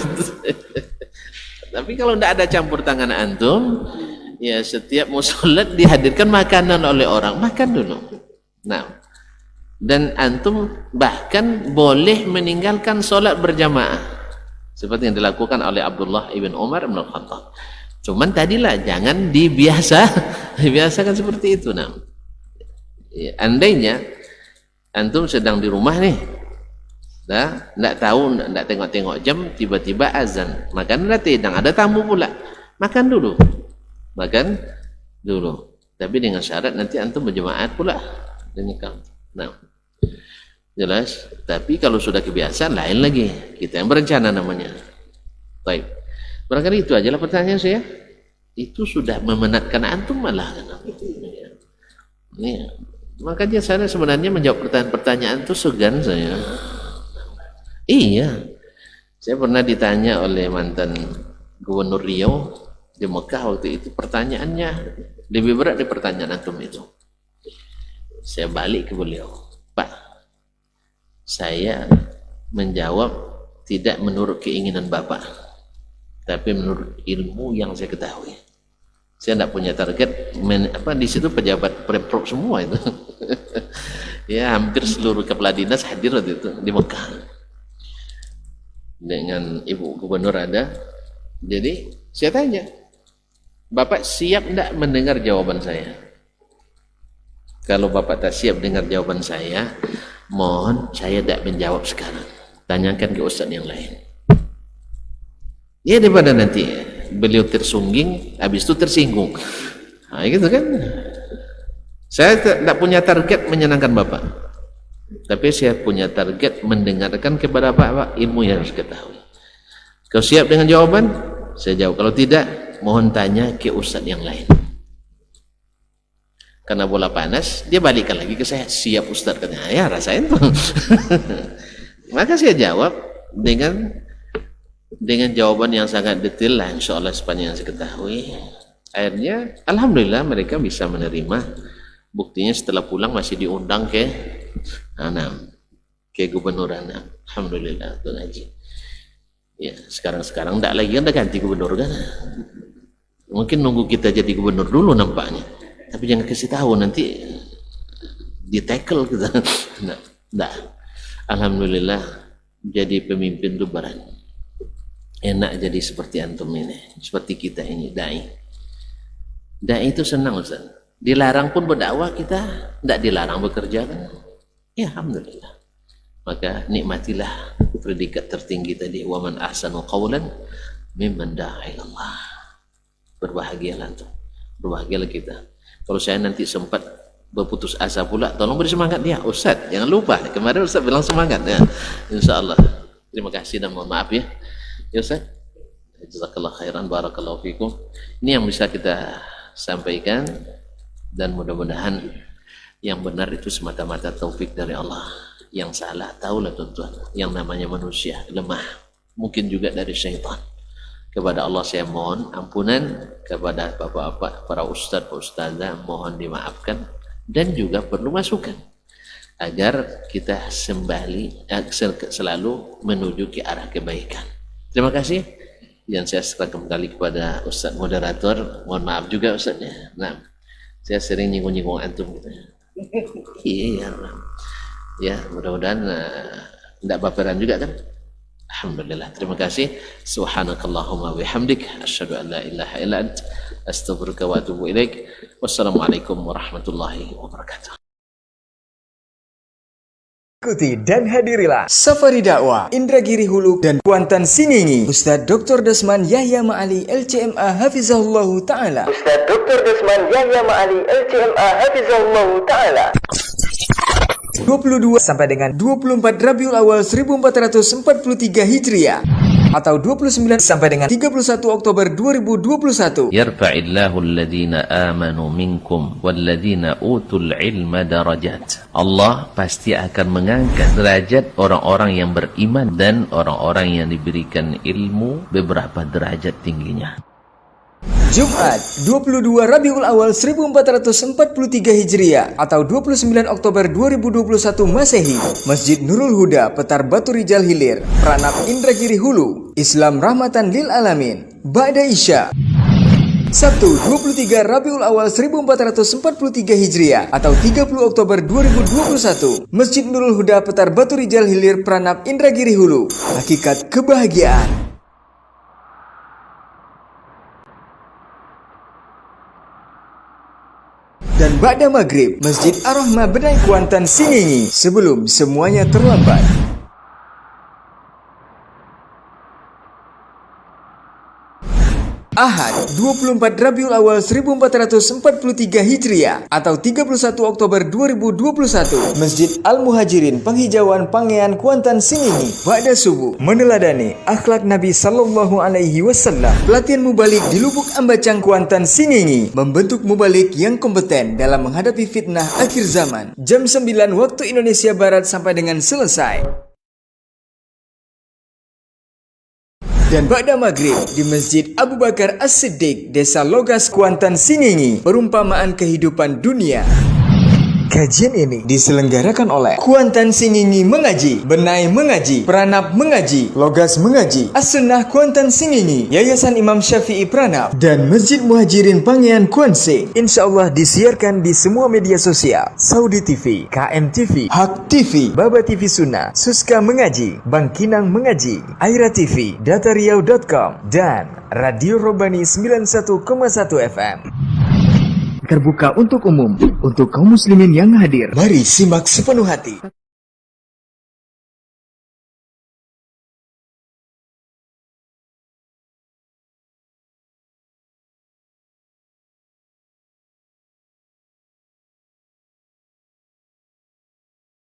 Tapi kalau tidak ada campur tangan antum, ya setiap mau sholat dihadirkan makanan oleh orang, makan dulu. Nah, dan antum bahkan boleh meninggalkan sholat berjamaah. Seperti yang dilakukan oleh Abdullah ibn Umar ibn Khattab. Cuman tadilah jangan dibiasakan seperti itu. Nah, ya, andainya antum sedang di rumah nih, tidak tahu, tidak tengok-tengok jam, tiba-tiba azan, makan nanti, dan ada tamu pula, makan dulu. Tapi dengan syarat nanti antum berjemaat pula dengan kamu. Nah, jelas. Tapi kalau sudah kebiasaan lain lagi, kita yang berencana namanya. Baik. Barangkali itu ajalah pertanyaan saya. Itu sudah memenatkan antum malah. Ya. Makanya saya sebenarnya menjawab pertanyaan itu segan saya. Iya. Saya pernah ditanya oleh mantan Gubernur Riau di Mekah waktu itu, pertanyaannya lebih berat dari pertanyaan antum itu. Saya balik ke beliau, Pak, saya menjawab tidak menurut keinginan Bapak, tapi menurut ilmu yang saya ketahui. Saya tidak punya target di situ pejabat Pemprov semua itu. Ya, hampir seluruh kepala dinas hadir waktu itu di Mekah. Dengan Ibu Gubernur ada. Jadi, saya tanya, Bapak siap tidak mendengar jawaban saya? Kalau Bapak tak siap dengar jawaban saya, mohon saya tidak menjawab sekarang. Tanyakan ke ustaz yang lain. Ya, daripada nanti beliau tersungging, habis itu tersinggung. Nah, gitu kan. Saya tidak punya target menyenangkan Bapak, tapi saya punya target mendengarkan kepada Bapak ilmu yang harus ketahui. Kalau siap dengan jawaban, saya jawab. Kalau tidak, mohon tanya ke ustaz yang lain. Karena bola panas, dia balikkan lagi ke saya. Siap ustaz, katanya. Ya, rasain tuh. Maka saya jawab dengan jawaban yang sangat detail lah, insya Allah sepanjang yang saya ketahui. Akhirnya, alhamdulillah mereka bisa menerima. Buktinya setelah pulang masih diundang ke Anam, ke Gubernur Anam. Alhamdulillah, Tuan Haji. Ya, sekarang tidak lagi, kan udah ganti gubernur kan. Mungkin nunggu kita jadi gubernur dulu nampaknya. Tapi jangan kasih tahu, nanti di-tackle kita. Nah, alhamdulillah jadi pemimpin lebaran. Enak jadi seperti antum ini, seperti kita ini, dai. Dai itu senang, Ustaz. Dilarang pun berdakwah, kita tidak dilarang bekerja kan? Ya, alhamdulillah. Maka nikmatilah predikat tertinggi tadi, wa man ahsanu qawlan mimman da'a ila Allah. Berbahagialah tuh. Berbahagialah kita. Kalau saya nanti sempat berputus asa pula, tolong beri semangat dia, Ustaz. Jangan lupa, kemarin Ustaz bilang semangat ya. Insyaallah. Terima kasih dan mohon maaf ya. Ya Ustaz. Jazakallah khairan, barakallahu fikum. Ini yang bisa kita sampaikan. Dan mudah-mudahan yang benar itu semata-mata taufik dari Allah. Yang salah, tahulah tuan-tuan, yang namanya manusia lemah, mungkin juga dari syaitan. Kepada Allah saya mohon ampunan, kepada bapak-bapak, para ustadz, ustazah, mohon dimaafkan, dan juga perlu masukan agar kita selalu menuju ke arah kebaikan. Terima kasih. Yang saya serahkan kembali kepada ustadz moderator. Mohon maaf juga ustadznya. Nah, saya sering nyinggung-nyinggung antum gitu ya. Iya, ya mudah-mudahan tidak baperan juga kan. Alhamdulillah, terima kasih. Subhanakallahumma bihamdik, asyhadu an la ilaha illa ant, astaghfiruka wa atubu ilaik. Wassalamualaikum warahmatullahi wabarakatuh. Ikuti dan hadirilah Safari Dakwah Indragiri Hulu dan Kuantan Singingi Ustadz Dr. Desman Yahya Ma'ali LCMA Hafizahullah Ta'ala. Ustadz Dr. Desman Yahya Ma'ali LCMA Hafizahullah Ta'ala. 22 sampai dengan 24 Rabiul Awal 1443 Hijriah atau 29 sampai dengan 31 Oktober 2021. Yarfa'illahu alladhina amanu minkum walladhina utul ilma darajat. Allah pasti akan mengangkat derajat orang-orang yang beriman dan orang-orang yang diberikan ilmu beberapa derajat tingginya. Jumat 22 Rabiul Awal 1443 Hijriah atau 29 Oktober 2021 Masehi, Masjid Nurul Huda, Petar Batu Rijal Hilir, Pranap Indragiri Hulu. Islam rahmatan lil alamin. Ba'da Isya. Sabtu 23 Rabiul Awal 1443 Hijriah atau 30 Oktober 2021, Masjid Nurul Huda, Petar Batu Rijal Hilir, Pranap Indragiri Hulu. Hakikat kebahagiaan. Dan Ba'da Maghrib, Masjid Ar-Rahmah Benai Kuantan Singingi, sebelum semuanya terlambat. Ahad 24 Rabiul Awal 1443 Hijriah atau 31 Oktober 2021, Masjid Al-Muhajirin Penghijauan Pangean Kuantan Singingi. Ba'da subuh, meneladani akhlak Nabi Sallallahu Alaihi Wasallam. Pelatihan mubalik di Lubuk Ambacang Kuantan Singingi, membentuk mubalik yang kompeten dalam menghadapi fitnah akhir zaman. Jam 9 waktu Indonesia Barat sampai dengan selesai. Dan Ba'da Maghrib di Masjid Abu Bakar As-Siddiq, Desa Logas Kuantan Singingi, perumpamaan kehidupan dunia. Kajian ini diselenggarakan oleh Kuantan Singingi Mengaji, Benai Mengaji, Pranab Mengaji, Logas Mengaji, As-Sunnah Kuantan Singingi, Yayasan Imam Syafi'i Pranab, dan Masjid Muhajirin Pangean Kuansing. Insya Allah disiarkan di semua media sosial: Saudi TV, KM TV, Hak TV, Baba TV Sunnah, Suska Mengaji, Bangkinang Mengaji, Aira TV, datariau.com, dan Radio Robani 91,1 FM. Terbuka untuk umum, untuk kaum muslimin yang hadir. Mari simak sepenuh hati.